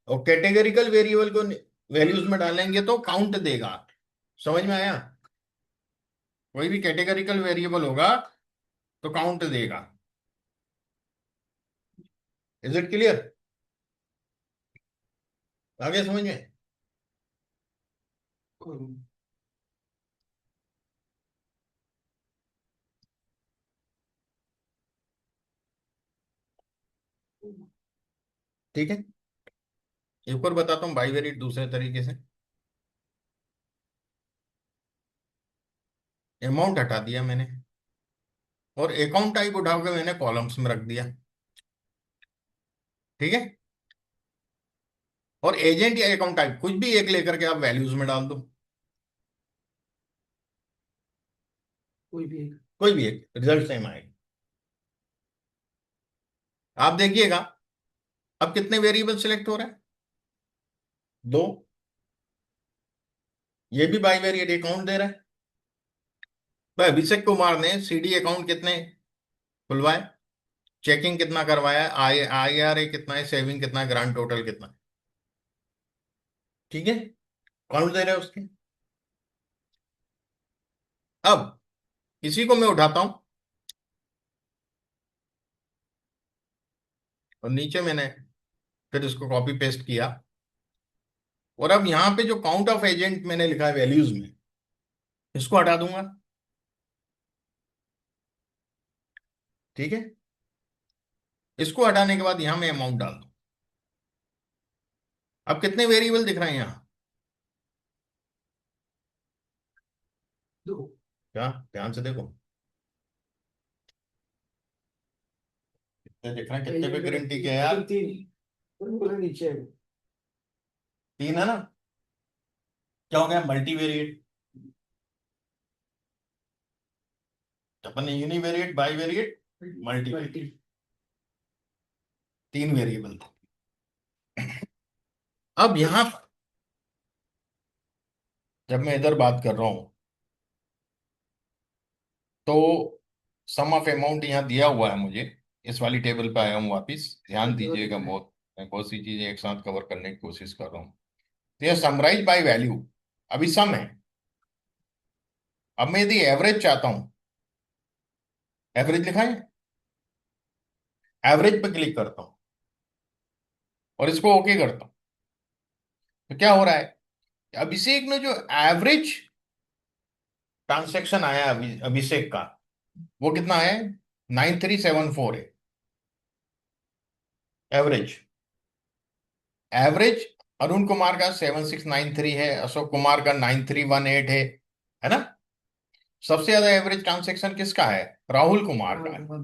और कैटेगरिकल वेरिएबल को वैल्यूज में डालेंगे तो काउंट देगा। समझ में आया? कोई भी कैटेगरिकल वेरिएबल होगा तो काउंट देगा। Is it clear? आगे समझ में? ठीक है। एक और बताता हूँ बाई वेरिएट दूसरे तरीके से। अमाउंट हटा दिया मैंने, और अकाउंट टाइप उठा के मैंने कॉलम्स में रख दिया। ठीक है। और एजेंट या अकाउंट टाइप कुछ भी एक लेकर के आप वैल्यूज में डाल दो। कोई भी एक। कोई भी एक, रिजल्ट सेम आएगा। आप देखिएगा अब कितने वेरिएबल सिलेक्ट हो रहे हैं। दो। ये भी बाई वेरिएट अकाउंट दे रहा है। भाई अभिषेक कुमार ने सीडी अकाउंट कितने खुलवाए, चेकिंग कितना करवाया, IRA कितना है, सेविंग कितना है, ग्रांड टोटल कितना है। ठीक है। अकाउंट दे रहे हैं उसके। अब इसी को मैं उठाता हूं और नीचे मैंने फिर इसको कॉपी पेस्ट किया। और अब यहां पे जो काउंट ऑफ एजेंट मैंने लिखा है वैल्यूज में, इसको हटा दूंगा। ठीक है। इसको हटाने के बाद यहां मैं अमाउंट डाल दूं। अब कितने वेरिएबल दिख रहे हैं यहां? दो। क्या, ध्यान से देखो। कितने दिख रहे हैं, कितने पे गारंटी क्या है यार? तीन पूरे नीचे है। तीन है ना? क्या हो गया, मल्टीवेरिएट। अपन ने यूनिवेरिएट, बाईवेरिएट, मल्टीवेरिएट, मल्टी। तीन वेरिएबल थे। अब यहां जब मैं इधर बात कर रहा हूं तो सम ऑफ अमाउंट यहाँ दिया हुआ है मुझे। इस वाली टेबल पे आया हूँ वापिस, ध्यान दीजिएगा बहुत। मैं बहुत सी चीजें एक साथ कवर करने की कोशिश कर रहा हूँ। तो यह समराइज बाय वैल्यू, अभी सम है। अब मैं यदि एवरेज चाहता हूं, एवरेज लिखा है, एवरेज पे क्लिक करता हूं और इसको ओके करता हूं, तो क्या हो रहा है? अभिषेक ने जो एवरेज ट्रांसेक्शन आया अभिषेक का, वो कितना है? 9374 है एवरेज। एवरेज अरुण कुमार का 7693 है, अशोक कुमार का 9318 है ना? सबसे ज्यादा एवरेज ट्रांसेक्शन किसका है? राहुल कुमार का है।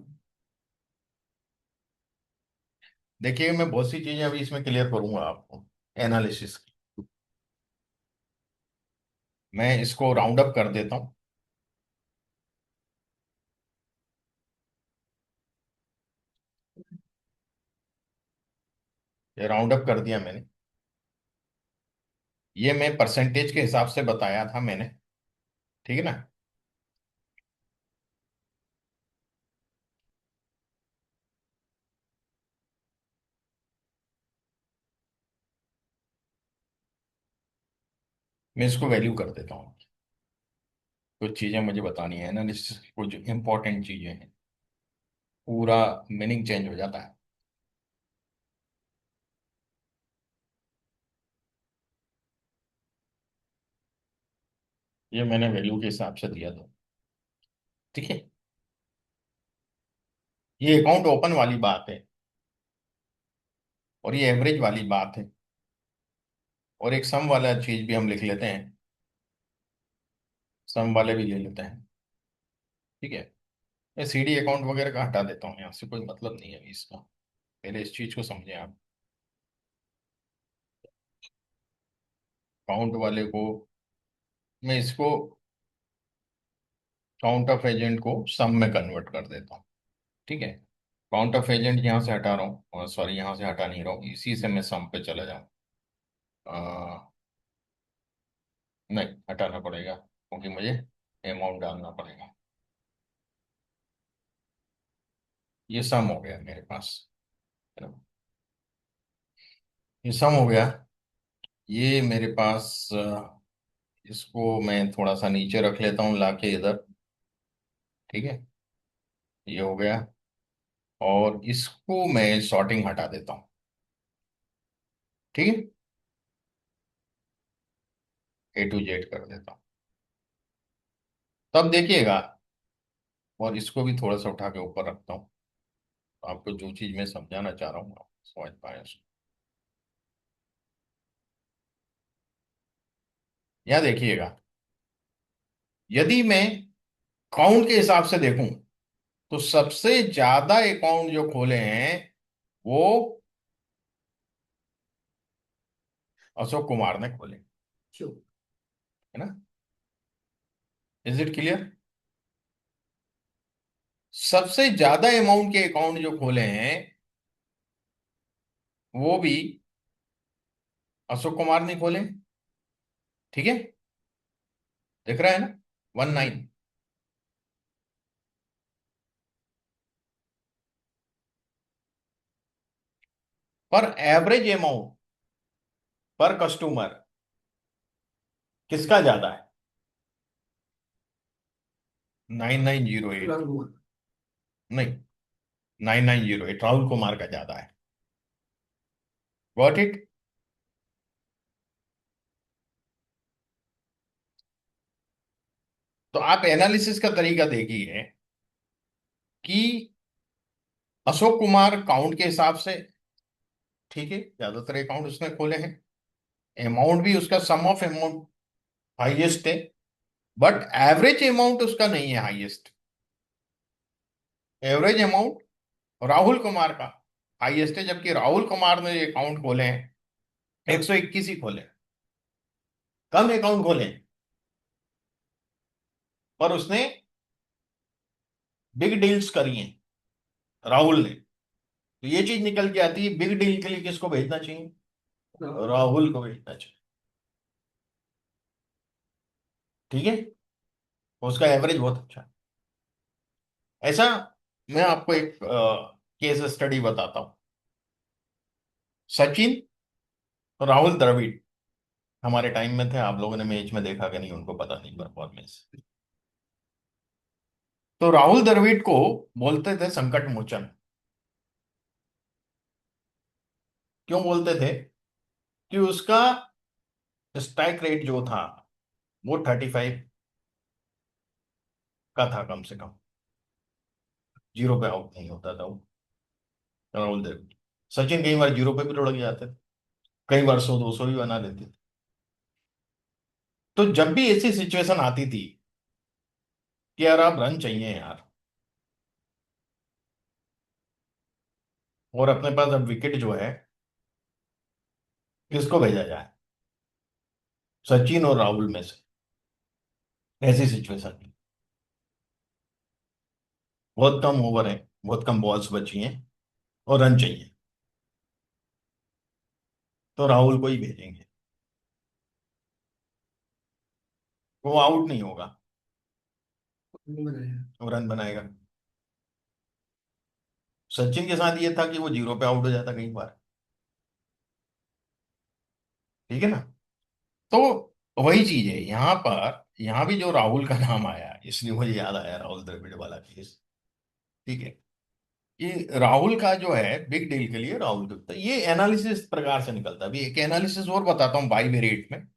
देखिए मैं बहुत सी चीजें अभी इसमें क्लियर करूंगा आपको, एनालिसिस की। मैं इसको राउंड अप कर देता हूं। ये राउंड अप कर दिया मैंने। ये मैं परसेंटेज के हिसाब से बताया था मैंने, ठीक है ना? मैं इसको वैल्यू कर देता हूँ। कुछ चीजें मुझे बतानी है, एनालिसिस की कुछ इंपॉर्टेंट चीजें हैं, पूरा मीनिंग चेंज हो जाता है। ये मैंने वैल्यू के हिसाब से दिया था, ठीक है। ये अकाउंट ओपन वाली बात है, और ये एवरेज वाली बात है, और एक सम वाला चीज भी हम लिख लेते हैं, सम वाले भी ले लेते हैं, ठीक है। मैं सीडी अकाउंट वगैरह का हटा देता हूँ, यहाँ से कोई मतलब नहीं है अभी इसका। पहले इस चीज को समझें आप। अकाउंट वाले को मैं इसको, काउंट ऑफ एजेंट को सम में कन्वर्ट कर देता हूँ, ठीक है। काउंट ऑफ एजेंट यहाँ से हटा रहा हूँ, और सॉरी यहाँ से हटा नहीं रहा हूँ, इसी से मैं सम पे चला जाऊँ। नहीं, हटाना पड़ेगा क्योंकि मुझे अमाउंट डालना पड़ेगा। ये सम हो गया मेरे पास, है ना? ये सम हो गया। ये मेरे पास इसको मैं थोड़ा सा नीचे रख लेता हूँ लाके इधर, ठीक है। ये हो गया, और इसको मैं सॉर्टिंग हटा देता हूँ, ठीक है। A to Z कर देता हूँ। तब देखिएगा, और इसको भी थोड़ा सा उठा के ऊपर रखता हूँ, आपको जो चीज मैं समझाना चाह रहा हूँ आप समझ पाए उसको। यहाँ देखिएगा, यदि मैं काउंट के हिसाब से देखूं तो सबसे ज्यादा अकाउंट जो खोले हैं वो अशोक कुमार ने खोले, क्यों? है ना? Is it clear? सबसे ज्यादा अमाउंट के अकाउंट जो खोले हैं वो भी अशोक कुमार ने खोले, ठीक है। दिख रहा है ना? 19। पर एवरेज अमाउंट पर कस्टमर किसका ज्यादा है? 9908। राहुल। नहीं, 9908 राहुल कुमार का ज्यादा है। Got it? तो आप एनालिसिस का तरीका देखिए कि अशोक कुमार काउंट के हिसाब से ठीक है, ज्यादातर अकाउंट उसने खोले हैं, अमाउंट भी उसका सम ऑफ अमाउंट हाईएस्ट है, बट एवरेज अमाउंट उसका नहीं है highest. Average amount Rahul Kumar का हाईएस्ट है, जबकि राहुल कुमार ने ये अकाउंट खोले हैं 121 ही खोले, कम अकाउंट खोले हैं, पर उसने बिग डील्स करी हैं राहुल ने। तो ये चीज निकल के आती है, बिग डील के लिए किसको भेजना चाहिए? राहुल को भेजना चाहिए। ठीक है, उसका एवरेज बहुत अच्छा है। ऐसा मैं आपको एक केस स्टडी बताता हूं। सचिन और राहुल द्रविड़ हमारे टाइम में थे, आप लोगों ने मैच में देखा कि नहीं उनको पता नहीं परफॉर्मेंस। तो राहुल द्रविड़ को बोलते थे संकट मोचन। क्यों बोलते थे? कि उसका स्ट्राइक रेट जो था वो 35 का था कम से कम, जीरो पे आउट नहीं होता था वो राहुल द्रविड़। सचिन कई बार जीरो पे भी लुढ़क जाते थे, कई बार 100 200 भी बना लेते थे। तो जब भी ऐसी सिचुएशन आती थी कि यार आप रन चाहिए यार, और अपने पास अब विकेट जो है, किसको भेजा जाए? सचिन और राहुल में से। ऐसी सिचुएशन थी, बहुत कम ओवर है, बहुत कम बॉल्स बची हैं और रन चाहिए, तो राहुल को ही भेजेंगे, वो आउट नहीं होगा, वो रन बनाएगा। सचिन के साथ ये था कि वो जीरो पे आउट हो जाता कई बार। ठीक है ना? तो वही चीज है यहाँ पर, यहाँ भी जो राहुल का नाम आया इसलिए मुझे याद आया राहुल द्रविड़ वाला केस। ठीक है, ये राहुल का जो है बिग डील के लिए राहुल गुप्ता, ये एनालिसिस प्रकार से निकलता है। अभी एक एनालिसिस और बताता हूँ बाई वेरिएट में।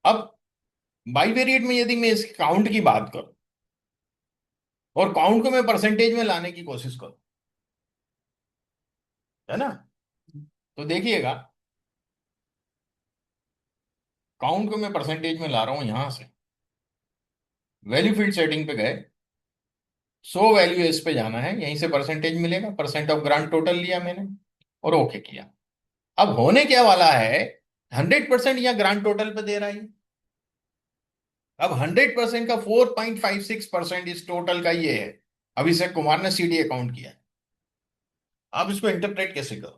अब बाई वेरिएट में यदि मैं इस काउंट की बात करूं और काउंट को मैं परसेंटेज में लाने की कोशिश करूं, है ना, तो देखिएगा काउंट को मैं परसेंटेज में ला रहा हूं यहां से। वैल्यू फील्ड सेटिंग पे गए, 100 वैल्यू इस पे जाना है, यहीं से परसेंटेज मिलेगा, परसेंट ऑफ ग्रांड टोटल लिया मैंने और ओके किया। अब होने क्या वाला है, 100% या ग्रांड टोटल पे दे रहा है। अब 100% का 4.56% इस टोटल का ये है। अभिषेक कुमार ने सीडी अकाउंट किया। आप इसको इंटरप्रेट कैसे करो?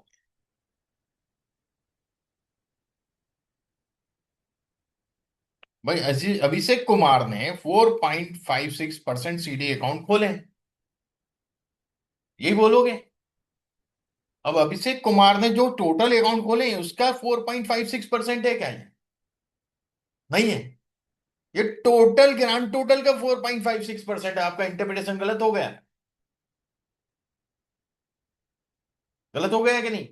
भाई अभिषेक कुमार ने 4.56% सीडी अकाउंट खोले हैं, यही बोलोगे? अब अभिषेक कुमार ने जो टोटल अकाउंट खोले हैं उसका 4.56% है क्या ये? नहीं है। ये टोटल ग्रांड टोटल का 4.56% है। आपका इंटरप्रिटेशन गलत हो गया, गलत हो गया कि नहीं?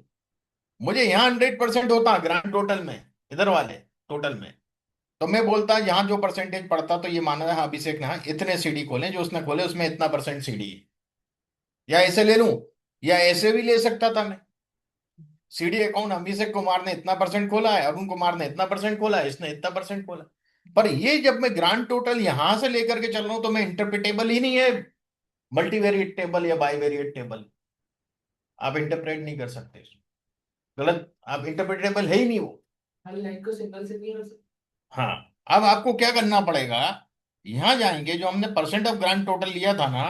मुझे यहां 100% होता ग्रांड टोटल में, इधर वाले टोटल में, तो मैं बोलता यहाँ जो परसेंटेज पड़ता तो ये माना है हाँ, अभिषेक ने हाँ इतने सीडी खोले, जो उसने खोले उसमें इतना परसेंट सीडी है। या ऐसे ले लूं, या ऐसे भी ले सकता था मैं, सीडी अकाउंट अभिषेक कुमार ने इतना परसेंट खोला है, अरुण कुमार ने इतना परसेंट खोला है, इसने इतना परसेंट खोला। पर ये जब मैं ग्रांड टोटल यहां से लेकर के चल रहा हूं तो मैं इंटरप्रिटेबल ही नहीं है, मल्टीवेरिएट टेबल या बाईवेरिएट टेबल। आप इंटरप्रेट नहीं कर सकते इसको। गलत, आप इंटरप्रिटेबल है ही नहीं वो। हर लाइन को सिंगल से नहीं हो सकता। हाँ, अब आपको क्या करना पड़ेगा, यहां जाएंगे, जो हमने परसेंट ऑफ ग्रांड टोटल लिया था ना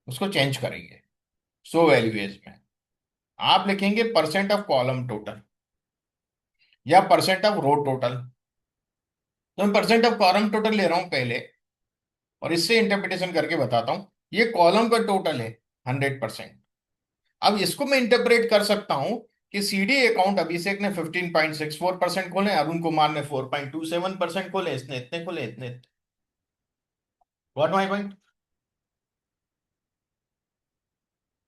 उसको चेंज करेंगे 100 वैल्यूएज में। आप लिखेंगे परसेंट ऑफ कॉलम टोटल या परसेंट ऑफ रो टोटल। तो मैं परसेंट ऑफ कॉलम टोटल ले रहा हूं पहले, और इससे इंटरप्रिटेशन करके बताता हूं। ये कॉलम का टोटल है 100%। अब इसको मैं इंटरप्रेट कर सकता हूं कि सीडी अकाउंट अभिषेक ने 15.64% खोले, अरुण कुमार ने 4.27% खोले, इसने इतने खोले, इतने। What my point?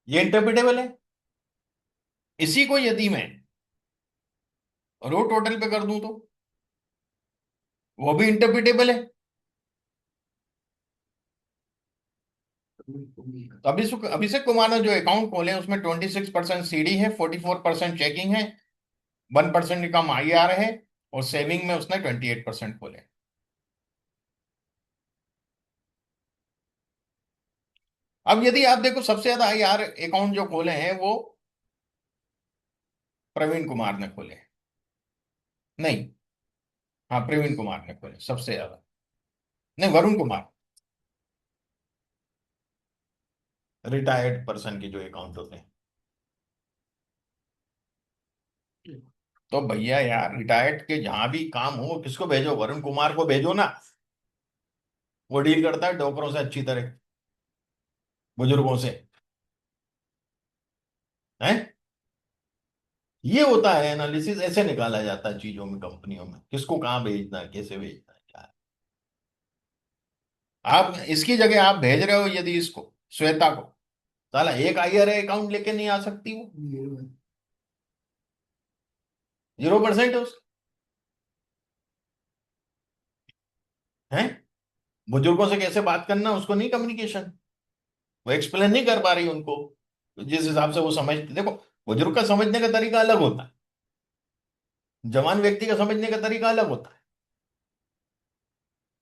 ये इंटरप्रिटेबल है। इसी को यदि मैं रो टोटल पे कर दूं तो वो भी इंटरप्रिटेबल है। तो अभिषेक कुमार ने जो अकाउंट खोले हैं उसमें 26% सीडी है, 44% चेकिंग है, 1% कम आईआर है, और सेविंग में उसने 28% खोले। अब यदि आप देखो सबसे ज्यादा आईआर अकाउंट जो खोले हैं वो प्रवीण कुमार ने खोले हैं। नहीं, हाँ प्रवीण कुमार ने खोले सबसे ज्यादा। नहीं, वरुण कुमार, रिटायर्ड पर्सन के जो अकाउंट होते हैं। तो भैया यार, रिटायर्ड के जहां भी काम हो किसको भेजो, वरुण कुमार को भेजो ना। वो डील करता है डॉक्टरों से अच्छी तरह, बुजुर्गों से। है, ये होता है एनालिसिस, ऐसे निकाला जाता है चीजों में, कंपनियों में किसको कहाँ भेजना है, कैसे भेजना है, क्या है। आप इसकी जगह आप भेज रहे हो यदि इसको, श्वेता को, साला एक आईआरए अकाउंट लेके नहीं आ सकती वो। 0% है उसका। है, बुजुर्गों से कैसे बात करना उसको नहीं कम्युनिकेशन, वो एक्सप्लेन नहीं कर पा रही उनको, जिस हिसाब से वो समझते। देखो, बुजुर्ग का समझने का तरीका अलग होता है, जवान व्यक्ति का समझने का तरीका अलग होता है।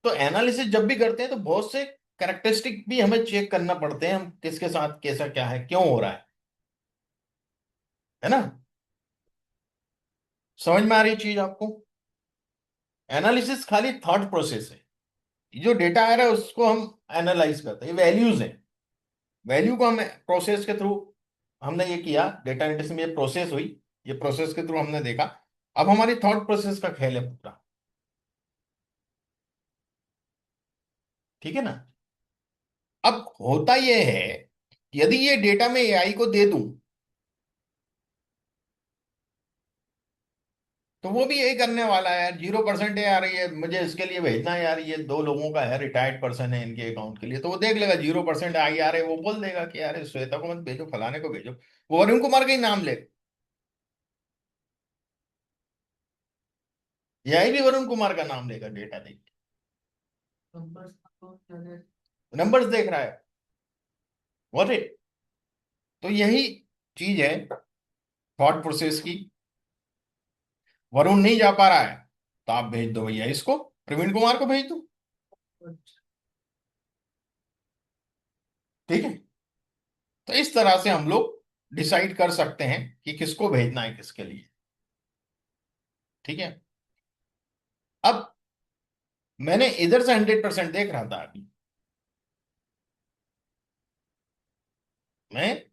तो एनालिसिस जब भी करते हैं तो बहुत से कैरेक्टरिस्टिक भी हमें चेक करना पड़ते हैं, हम किसके साथ कैसा क्या है, क्यों हो रहा है ना। समझ में आ रही चीज आपको। एनालिसिस खाली थॉट प्रोसेस है, जो डेटा आ रहा है उसको हम एनालाइज करते हैं, ये वैल्यूज है। वैल्यू को हम प्रोसेस के थ्रू, हमने ये किया डेटा एनालिसिस में, ये प्रोसेस हुई, ये प्रोसेस के थ्रू हमने देखा। अब हमारी थॉट प्रोसेस का खेल है पूरा। ठीक है ना। अब होता यह है, यदि ये डेटा मैं एआई को दे दूं तो वो भी यही करने वाला है यार, 0% है यार, ये मुझे इसके लिए भेजना है यार, ये दो लोगों का है, रिटायर्ड पर्सन है इनके अकाउंट के लिए, तो वो देख लेगा 0% आई आ रहे, वो बोल देगा कि यार इस श्वेता को मत भेजो, फलाने को भेजो। वो वरुण कुमार का ही नाम ले, यही भी वरुण कुमार का नाम लेगा डेटा देख के, नंबर्स देख रहा है। What it. तो यही चीज है थॉट प्रोसेस की। वरुण नहीं जा पा रहा है तो आप भेज दो भैया इसको, प्रवीण कुमार को भेज दो। ठीक है। तो इस तरह से हम लोग डिसाइड कर सकते हैं कि किसको भेजना है किसके लिए। ठीक है। अब मैंने इधर से 100% देख रहा था अभी, मैं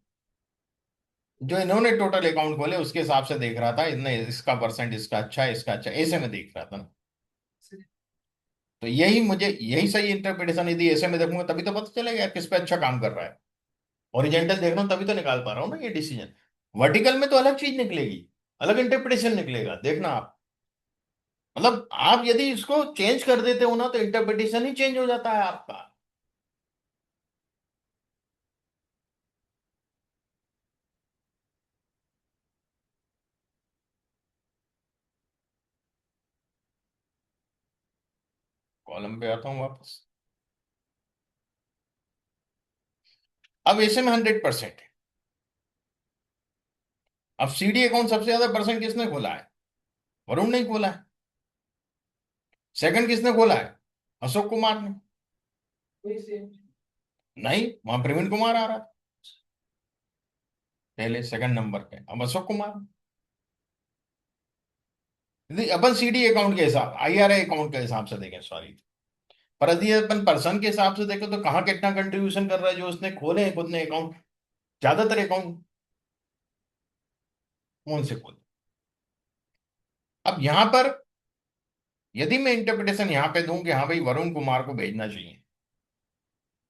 जो इन्होंने टोटल अकाउंट खोले उसके हिसाब से देख रहा था, इतने इसका परसेंट, इसका अच्छा है, इसका अच्छा है, ऐसे में देख रहा था ना। तो यही मुझे, यही सही इंटरप्रिटेशन, यदि ऐसे में देखूंगा तभी तो पता चलेगा यार किस पे अच्छा काम कर रहा है। ओरिजेंटल देख रहा हूं तभी तो निकाल पा रहा हूँ ना ये डिसीजन। वर्टिकल में तो अलग चीज निकलेगी, अलग इंटरप्रिटेशन निकलेगा, देखना आप। मतलब आप यदि इसको चेंज कर देते हो ना तो इंटरप्रिटेशन ही चेंज हो जाता है आपका। कॉलम पे आता हूँ वापस। अब ऐसे में 100% है। अब सीडी अकाउंट सबसे ज्यादा परसेंट किसने खोला है, वरुण ने ही खोला है। सेकंड किसने खोला है, अशोक कुमार ने। नहीं, वहां प्रवीण कुमार आ रहा था पहले सेकंड नंबर पे, अब अशोक कुमार। यदि अपन सीडी अकाउंट के हिसाब, आईआरए अकाउंट के हिसाब से देखें, सॉरी, पर यदि अपन पर्सन के हिसाब से देखें तो कहाँ कितना कंट्रीब्यूशन कर रहा है, जो उसने खोले हैं खुद ने अकाउंट, ज्यादातर अकाउंट कौन से खोले। अब यहां पर यदि मैं इंटरप्रिटेशन यहां पे दूं कि हाँ भाई वरुण कुमार को भेजना चाहिए,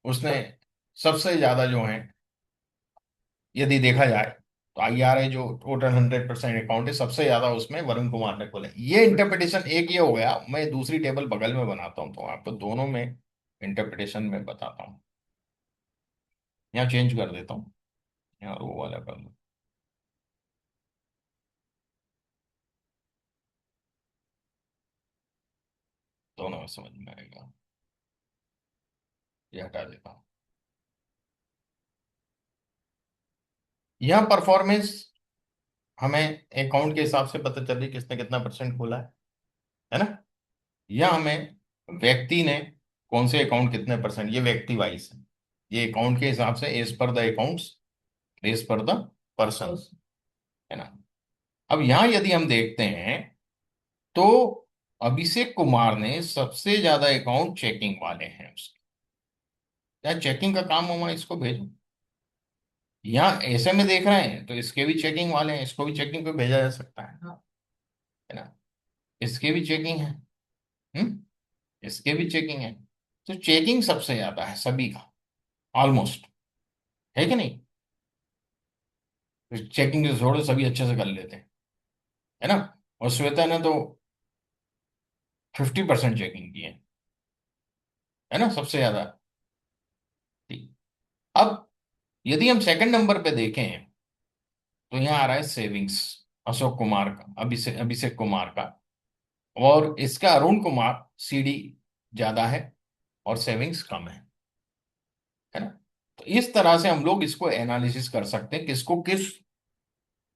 उसने सबसे ज्यादा जो है, यदि देखा जाए तो आईआरए जो टोटल 100% अकाउंट है सबसे ज्यादा उसमें वरुण कुमार ने खोले, ये इंटरप्रिटेशन एक ये हो गया। मैं दूसरी टेबल बगल में बनाता हूँ तो आपको दोनों में इंटरप्रिटेशन में बताता हूँ। यहाँ चेंज कर देता हूँ, यहाँ वो वाला कर दो, दोनों में समझ में आएगा। ये हटा देता हूँ। यहाँ परफॉर्मेंस हमें अकाउंट के हिसाब से पता चल रही किसने कितना परसेंट खोला है ना। या हमें व्यक्ति ने कौन से अकाउंट कितने परसेंट, ये व्यक्ति वाइज है, ये अकाउंट के हिसाब से as per the accounts, as per the person, है ना। अब यहां यदि हम देखते हैं तो अभिषेक कुमार ने सबसे ज्यादा अकाउंट चेकिंग वाले हैं उसके, क्या चेकिंग का काम हुआ, इसको भेजो। यहाँ ऐसे में देख रहे हैं तो इसके भी चेकिंग वाले हैं, इसको भी चेकिंग पे भेजा जा सकता है ना। इसके भी चेकिंग है, इसके भी चेकिंग है। तो चेकिंग सबसे ज्यादा है सभी का, ऑलमोस्ट, है कि नहीं। चेकिंग से छोड़ो सभी अच्छे से कर लेते हैं, है ना। और श्वेता ने तो 50% चेकिंग की है ना, सबसे ज्यादा। ठीक। अब यदि हम सेकंड नंबर पे देखें तो यहाँ आ रहा है सेविंग्स, अशोक कुमार का, अभिषेक अभिषेक कुमार का, और इसका अरुण कुमार सीडी ज्यादा है और सेविंग्स कम है ना। तो इस तरह से हम लोग इसको एनालिसिस कर सकते हैं किसको किस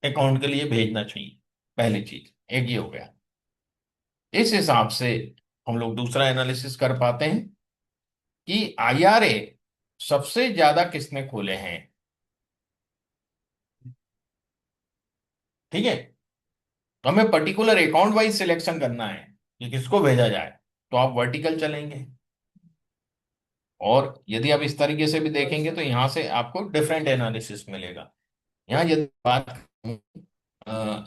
अकाउंट के लिए भेजना चाहिए। पहली चीज एक ये हो गया। इस हिसाब से हम लोग दूसरा एनालिसिस कर पाते हैं कि आईआरए सबसे ज्यादा किसने खोले हैं। ठीक है। तो हमें पर्टिकुलर अकाउंट वाइज सिलेक्शन करना है कि किसको भेजा जाए, तो आप वर्टिकल चलेंगे। और यदि आप इस तरीके से भी देखेंगे तो यहां से आपको डिफरेंट एनालिसिस मिलेगा। यहाँ यदि बात करूं,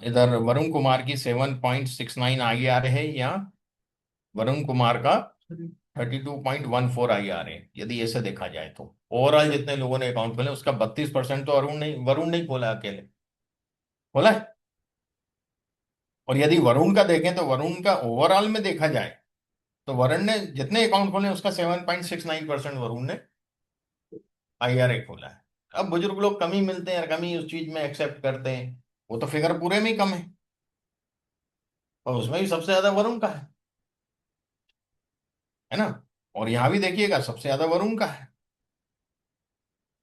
इधर वरुण कुमार की 7.69 आई आर है, या वरुण कुमार का 32.14 आई आर है, यदि ऐसे देखा जाए तो ओवरऑल जितने लोगों ने अकाउंट खोले उसका 32% तो वरुण नहीं खोला, अकेले खोला है। और यदि वरुण का देखें तो वरुण का ओवरऑल में देखा जाए तो वरुण ने जितने अकाउंट खोले उसका 7.69% वरुण ने आईआरए खोला है। अब बुजुर्ग लोग कमी मिलते हैं, कमी उस चीज में एक्सेप्ट करते हैं, वो तो फिगर पूरे में ही कम है, और उसमें भी सबसे ज्यादा वरुण का है ना। और यहां भी देखिएगा सबसे ज्यादा वरुण का है,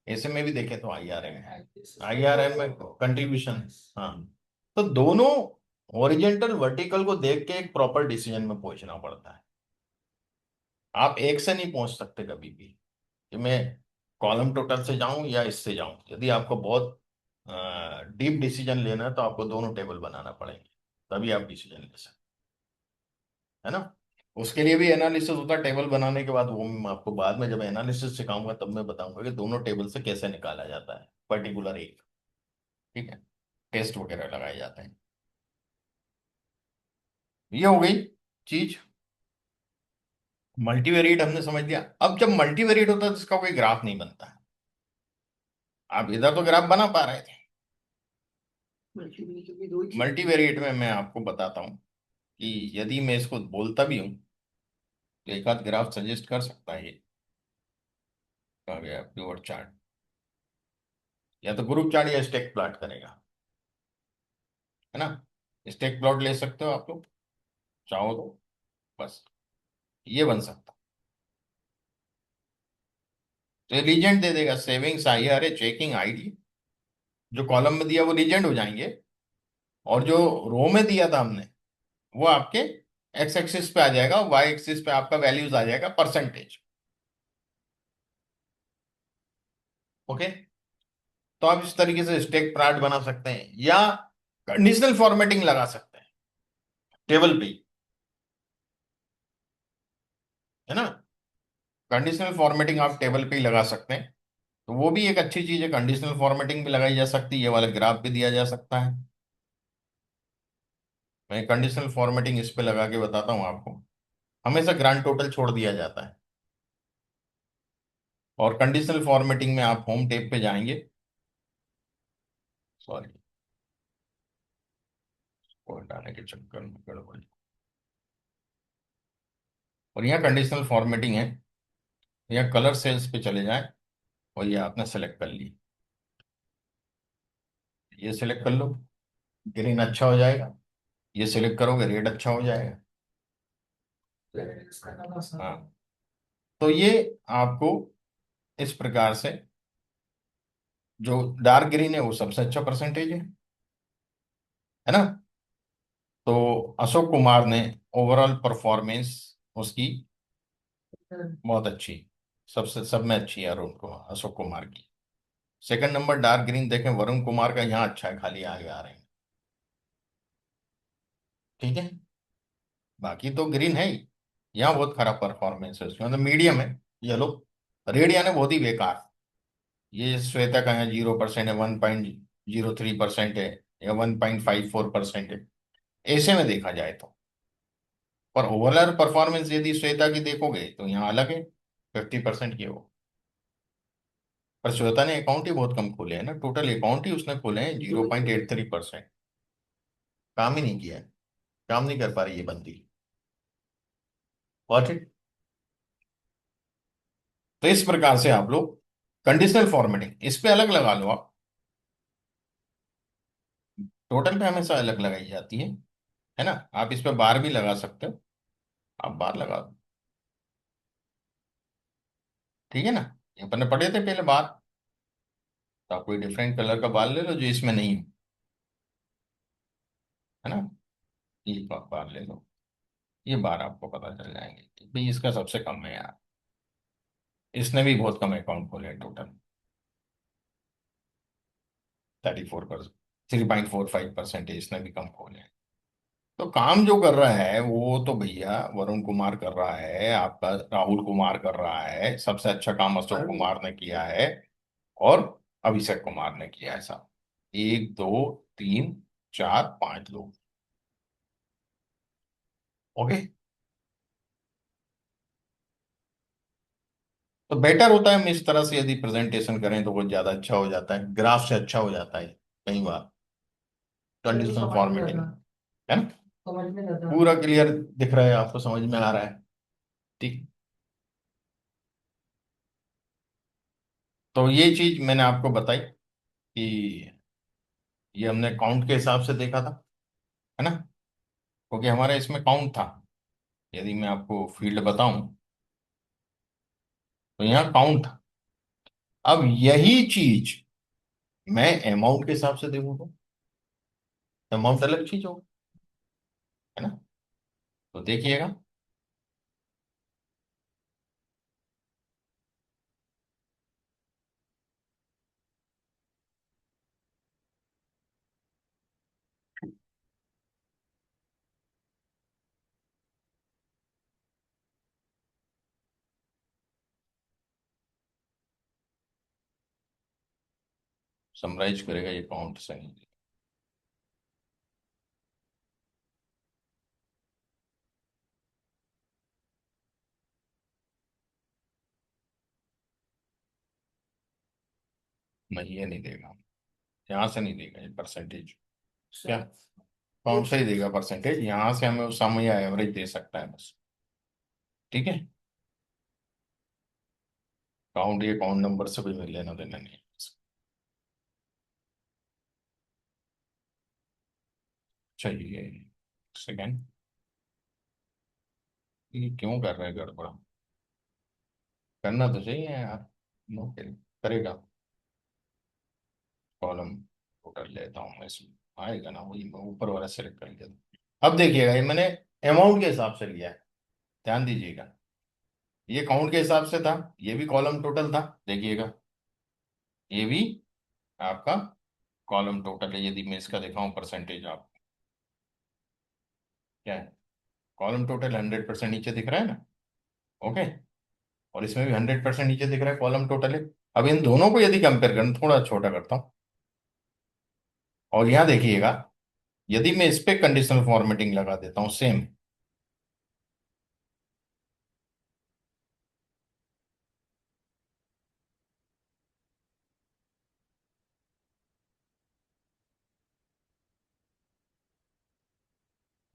ऐसे में भी देखें तो आईआरएम है, आईआरएम में कंट्रीब्यूशन। हाँ। तो दोनों हॉरिजेंटल वर्टिकल को देख के एक प्रॉपर डिसीजन में पहुंचना पड़ता है। आप एक से नहीं पहुंच सकते कभी भी कि मैं कॉलम टोटल से जाऊं या इससे जाऊं। यदि आपको बहुत डीप डिसीजन लेना है तो आपको दोनों टेबल बनाना पड़ेंगे, तभी आप डिसीजन ले सकते, है ना। उसके लिए भी एनालिसिस होता है टेबल बनाने के बाद, वो मैं आपको बाद में जब एनालिसिस सिखाऊंगा तब मैं बताऊंगा कि दोनों टेबल से कैसे निकाला जाता है पर्टिकुलर एक। ठीक है। टेस्ट वगैरह लगाए जाते हैं। ये हो गई चीज। मल्टीवेरिएट हमने समझ लिया। अब जब मल्टीवेरिएट होता है तो इसका कोई ग्राफ नहीं बनता है। आप इधर तो ग्राफ बना पा रहे थे, मल्टीवेरिएट में मैं आपको बताता हूँ कि यदि मैं इसको बोलता भी हूँ तो एक आध ग्राफ सजेस्ट कर सकता है ये। कहाँ गया प्योर चार्ट, या तो ग्रुप चार्ट या स्टेक प्लॉट करेगा, है ना। स्टेक प्लॉट ले सकते हो आप लोग चाहो तो, बस ये बन सकता। तो लीजेंड दे देगा, savings I R A checking ID, जो कॉलम में दिया वो लीजेंड हो जाएंगे, और जो रो में दिया था हमने वो आपके एक्स एक्सिस पे आ जाएगा, वाई एक्सिस पे आपका वैल्यूज आ जाएगा परसेंटेज। ओके। तो आप इस तरीके से स्टेक प्लॉट बना सकते हैं या कंडीशनल फॉर्मेटिंग लगा सकते हैं टेबल पे ही, है ना। कंडीशनल फॉर्मेटिंग आप टेबल पे ही लगा सकते हैं। तो वो भी एक अच्छी चीज है, कंडीशनल फॉर्मेटिंग भी लगाई जा सकती है, ये वाला ग्राफ भी दिया जा सकता है। मैं कंडीशनल फॉर्मेटिंग इस पे लगा के बताता हूँ आपको। हमेशा ग्रांड टोटल छोड़ दिया जाता है, और कंडीशनल फॉर्मेटिंग में आप होम टेब पे जाएंगे, सॉरी कोड डालने के चक्कर में गड़बड़। और यहाँ कंडीशनल फॉर्मेटिंग है, यहाँ कलर सेल्स पे चले जाएं, और ये आपने सेलेक्ट कर ली, ये सिलेक्ट कर लो, ग्रीन अच्छा हो जाएगा। ये सिलेक्ट करोगे रेड अच्छा हो जाएगा। हाँ। तो ये आपको इस प्रकार से जो डार्क ग्रीन है वो सबसे अच्छा परसेंटेज है ना। तो अशोक कुमार ने ओवरऑल परफॉर्मेंस उसकी बहुत अच्छी, सबसे सब में अच्छी है अरुण को अशोक कुमार की। सेकंड नंबर डार्क ग्रीन देखें, वरुण कुमार का यहाँ अच्छा है, खाली आगे आ रहे हैं। ठीक है, बाकी तो ग्रीन है ही। यहाँ बहुत खराब परफॉर्मेंस है उसमें, मतलब मीडियम है। येलो, रेड यानी बहुत ही बेकार। ये श्वेता का यहाँ 0% है, 1.03% है, या 1.54% है, ऐसे में देखा जाए तो। पर ओवरऑल परफॉर्मेंस यदि श्वेता की देखोगे तो यहाँ अलग है, 50% की है वो। पर श्वेता ने अकाउंट ही बहुत कम खोले हैं ना, टोटल अकाउंट ही उसने खोले हैं 0.83%। काम ही नहीं किया है, काम नहीं कर पा रही ये बंदी। What it. तो इस प्रकार से आप लोग कंडीशनल फॉर्मेटिंग इस पे अलग लगा लो आप, टोटल पे हमेशा अलग लगाई जाती है ना। आप इस पे बार भी लगा सकते हो, आप बार लगा दो। ठीक है ना, ये अपने पढ़े थे पहले बार। तो आप कोई डिफरेंट कलर का बार ले लो जो इसमें नहीं है ना। ये बार ले लो, ये बार आपको पता चल जाएंगे कि भाई इसका सबसे कम है यार, इसने भी बहुत कम अकाउंट खोले टोटल, 34%, 3.45% इसने भी कम खोले। तो काम जो कर रहा है वो तो भैया वरुण कुमार कर रहा है, आपका राहुल कुमार कर रहा है, सबसे अच्छा काम अशोक कुमार ने किया है, और अभिषेक कुमार ने किया है साहब। एक दो तीन चार पांच लोग। ओके। तो बेटर होता है हम इस तरह से यदि प्रेजेंटेशन करें तो वो ज्यादा अच्छा हो जाता है, ग्राफ से अच्छा हो जाता है कई बार, कंडीशनल फॉर्मेटिंग है ना। समझ में आता। पूरा क्लियर दिख रहा है आपको, समझ में आ रहा है। ठीक। तो ये चीज मैंने आपको बताई कि ये हमने काउंट के हिसाब से देखा था, है ना, क्योंकि हमारा इसमें काउंट था। यदि मैं आपको फील्ड बताऊं तो यहाँ काउंट था। अब यही चीज मैं अमाउंट के हिसाब से देखूं तो अमाउंट अलग चीज हो, है ना। तो देखिएगा, समराइज करेगा ये काउंट सही। नहीं, ये नहीं देगा, यहाँ से नहीं देगा ये परसेंटेज। क्या, काउंट से ही देगा परसेंटेज, यहाँ से हमें उस समय एवरेज दे सकता है बस। ठीक है, काउंट ये काउंट नंबर से कोई लेना देना नहीं है। चलिए, सेकेंड, ये क्यों कर रहे हैं गड़बड़, करना तो चाहिए यार। नो करेगा, कॉलम टोटल लेता हूँ मैं इसमें, आएगा ना वही, मैं ऊपर वाला सेलेक्ट कर लेता। अब देखिएगा ये मैंने अमाउंट के हिसाब से लिया है, ध्यान दीजिएगा। ये काउंट के हिसाब से था, ये भी कॉलम टोटल था, देखिएगा ये भी आपका कॉलम टोटल है। यदि मैं इसका दिखाऊं परसेंटेज आप, क्या है, कॉलम टोटल 100% नीचे दिख रहा है ना। ओके, और इसमें भी 100% नीचे दिख रहा है, कॉलम टोटल है। अब इन दोनों को यदि कंपेयर करूं, थोड़ा छोटा करता हूं, और यहां देखिएगा, यदि मैं इस पे कंडीशनल फॉर्मेटिंग लगा देता हूं सेम,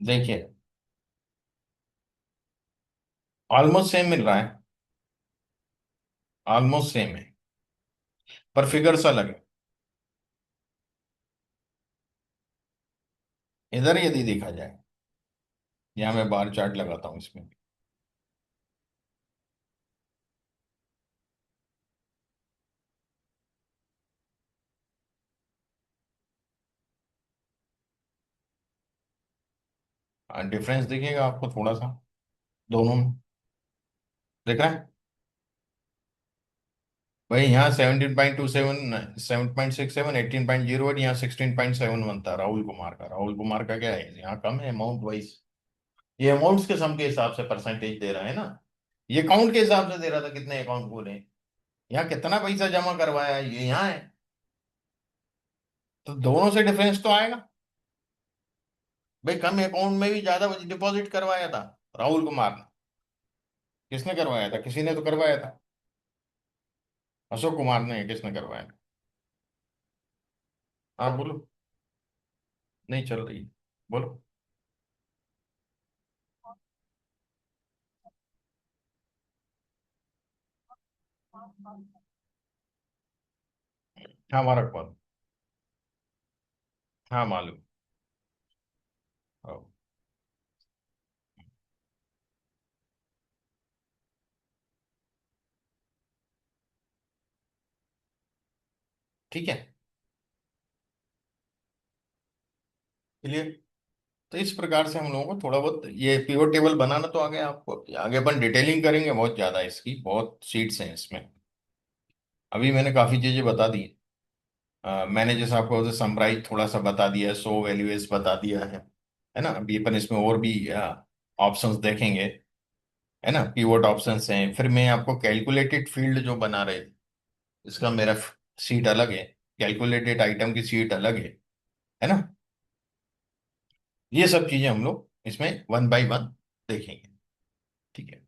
देखिए ऑलमोस्ट सेम मिल रहा है, ऑलमोस्ट सेम है, पर फिगर्स अलग है। इधर यदि देखा जाए, यहां मैं बार चार्ट लगाता हूं इसमें, डिफरेंस दिखेगा आपको थोड़ा सा दोनों में, देख रहे हैं भाई? यहाँ 17.27, 7.67, 18.08, यहाँ 16.71 था राहुल कुमार का। राहुल कुमार का क्या है, यहाँ कम है अमाउंट वाइज। ये अमाउंट्स के सम के हिसाब से परसेंटेज दे रहा है ना, ये काउंट के हिसाब से दे रहा था कितने अकाउंट खोले हैं। यहाँ कितना पैसा जमा करवाया है, ये यहाँ है। तो दोनों से डिफरेंस तो आएगा भाई। कम अकाउंट में भी ज्यादा डिपॉजिट करवाया था राहुल कुमार ने। किसने करवाया था? किसी ने तो करवाया था। अशोक कुमार ने, किसने करवाया? हाँ बोलो। नहीं चल रही, बोलो। हाँ हमारा कौन। हाँ मालूम। हाँ, ठीक है, क्लियर। तो इस प्रकार से हम लोगों को थोड़ा बहुत ये पिवट टेबल बनाना तो आगे आपको, आगे अपन डिटेलिंग करेंगे बहुत ज्यादा, इसकी बहुत सीट्स हैं इसमें। अभी मैंने काफी चीजें बता दी। मैंने जैसे आपको समराइज थोड़ा सा बता दिया है, सो वैल्यूएस बता दिया है ना। अभी अपन इसमें और भी ऑप्शंस देखेंगे, है ना। कीवर्ड ऑप्शंस हैं, फिर मैं आपको कैलकुलेटेड फील्ड जो बना रहे, इसका मेरा सीट अलग है, कैलकुलेटेड आइटम की सीट अलग है ना। ये सब चीजें हम लोग इसमें वन बाय वन देखेंगे, ठीक है।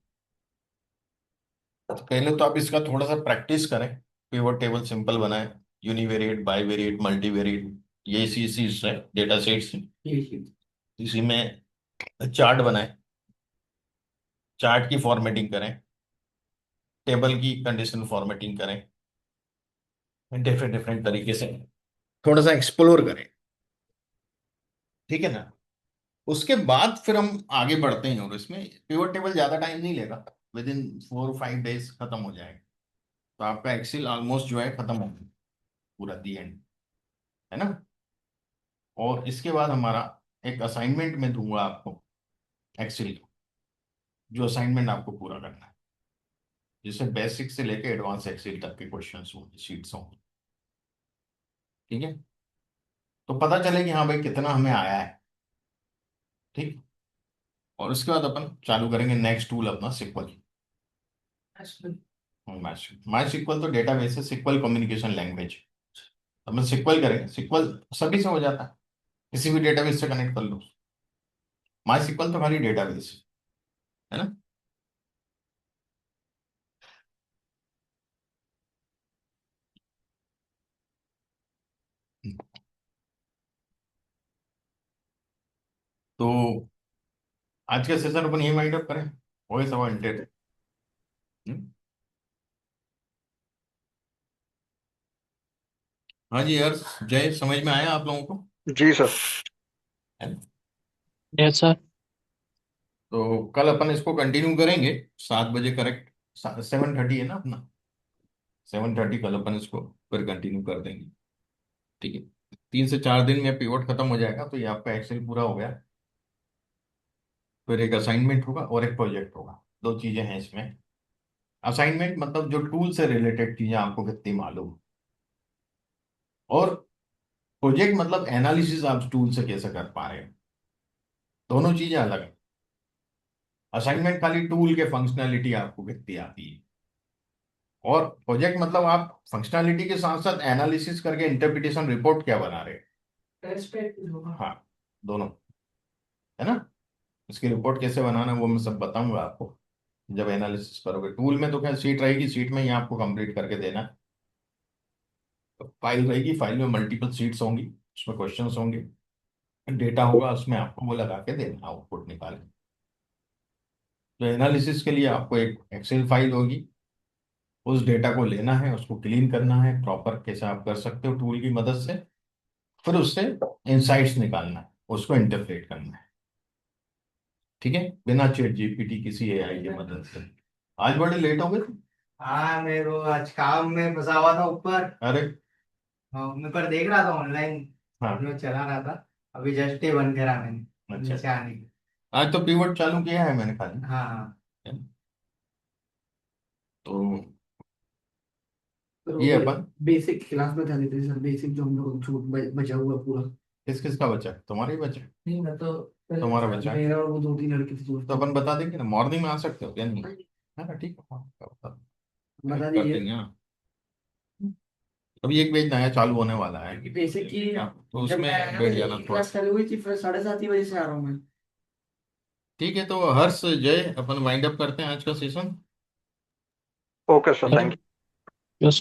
तो पहले तो आप इसका थोड़ा सा प्रैक्टिस करें, पिवट टेबल सिंपल बनाएं, यूनिवेरिएट, बाईवेरिएट, मल्टीवेरिएट, ये इसी से डेटा सेट्स, इसी में चार्ट बनाएं, चार्ट की फॉर्मेटिंग करें, टेबल की कंडीशनल फॉर्मेटिंग करें, डिफरेंट डिफरेंट तरीके से थोड़ा सा एक्सप्लोर करें, ठीक है ना। उसके बाद फिर हम आगे बढ़ते हैं, और इसमें पिवट टेबल ज्यादा टाइम नहीं लेगा, विद इन 4 5 डेज खत्म हो जाएगा। तो आपका एक्सेल ऑलमोस्ट जो है खत्म हो गया, पूरा दी एंड, है ना। और इसके बाद हमारा एक असाइनमेंट में दूंगा आपको एक्सेल का, जो असाइनमेंट आपको पूरा करना है, जिससे बेसिक से लेके एडवांस एक्सेल तक के क्वेश्चंस होंगे, शीट्स होंगे, ठीक है। तो पता चले कि हाँ भाई कितना हमें आया है, ठीक। और उसके बाद अपन चालू करेंगे नेक्स्ट टूल अपना सिक्वल। माई सिक्वल तो डेटाबेस है, सिक्वल कम्युनिकेशन लैंग्वेज। अपन सिक्वल करेंगे, सिक्वल सभी से हो जाता है, किसी भी डेटाबेस से कनेक्ट कर लो। माई सिक्वल तो खाली डेटाबेस है ना। तो आज का सेशन अपन ये माइंड अप करें, वॉइस ओरिएंटेड। हाँ जी यार, जय, समझ में आया आप लोगों को? जी सर। है ना? Yes sir. तो कल अपन इसको कंटिन्यू करेंगे 7 बजे करेक्ट। 7:30 है ना अपना, 7:30 कल अपन इसको फिर कंटिन्यू कर देंगे, ठीक है। 3 से 4 दिन में पिवट खत्म हो जाएगा, तो ये आपका एक्सेल पूरा हो गया। फिर एक असाइनमेंट होगा और एक प्रोजेक्ट होगा, दो चीजें हैं इसमें। असाइनमेंट मतलब जो टूल से रिलेटेड चीजें आपको कितनी मालूम, और प्रोजेक्ट मतलब एनालिसिस आप टूल से कैसे कर पा रहे हैं, दोनों चीजें अलग है। असाइनमेंट खाली टूल के फंक्शनैलिटी आपको कितनी आती है, और प्रोजेक्ट मतलब आप फंक्शनैलिटी के साथ साथ एनालिसिस करके इंटरप्रिटेशन रिपोर्ट क्या बना रहे हैं। हाँ, दोनों, है ना। इसकी रिपोर्ट कैसे बनाना है वो मैं सब बताऊंगा आपको जब एनालिसिस करोगे। टूल में तो क्या सीट रहेगी, सीट में ही आपको कंप्लीट करके देना है। तो फाइल रहेगी, फाइल में मल्टीपल सीट्स होंगी, उसमें क्वेश्चंस होंगे, डेटा होगा, उसमें आपको वो लगा के देना, आउटपुट निकाल के। तो एनालिसिस के लिए आपको एक एक्सेल फाइल होगी, उस डेटा को लेना है, उसको क्लीन करना है प्रॉपर, कैसे आप कर सकते हो टूल की मदद से। फिर उससे इंसाइट्स निकालना है, उसको इंटरप्रेट करना है, ठीक है, बिना चैट जीपीटी किसी एआई की मदद से। आज बड़े लेट हो गए थे। हाँ मैं वो आज काम में फंसा हुआ था ऊपर। अरे। हाँ, मैं पर देख रहा था ऑनलाइन हाँ। वीडियो चला रहा था। अभी जस्ट ही बंद करा मैंने अच्छा। नीचे आने की। आज तो पीवट चालू किया है मैंने खाली। हाँ। तो तो ये अपन बेसिक क्लास में ध्यान देते हैं सर, बेसिक जो हम लोग छूट बचा हुआ पूरा। किस किस का बचा है? तुम्हारा ही बचा है? नहीं मैं तो पहले तुम्हारा बचा है मेरा और वो 2-3 लड़के थे तो दोस्त। अपन बता देंगे ना, मॉर्निंग में आ सकते हो क्या? नहीं है ना, ठीक है, हाँ, बता बता कर दीजिए। देंगे हाँ। अभी एक बैच नया चालू होने वाला है बेसिक की हाँ, तो जब उसमें मैं आया बैठ जाना मेरी थोड़ा। क्लास चालू हुई थी, फिर 7:30 बजे से आ रहा हूँ मैं। ठीक है, तो हर्ष जय अपन वाइंड अप करते हैं आज का सेशन। ओके सर, ठीक है, थैंक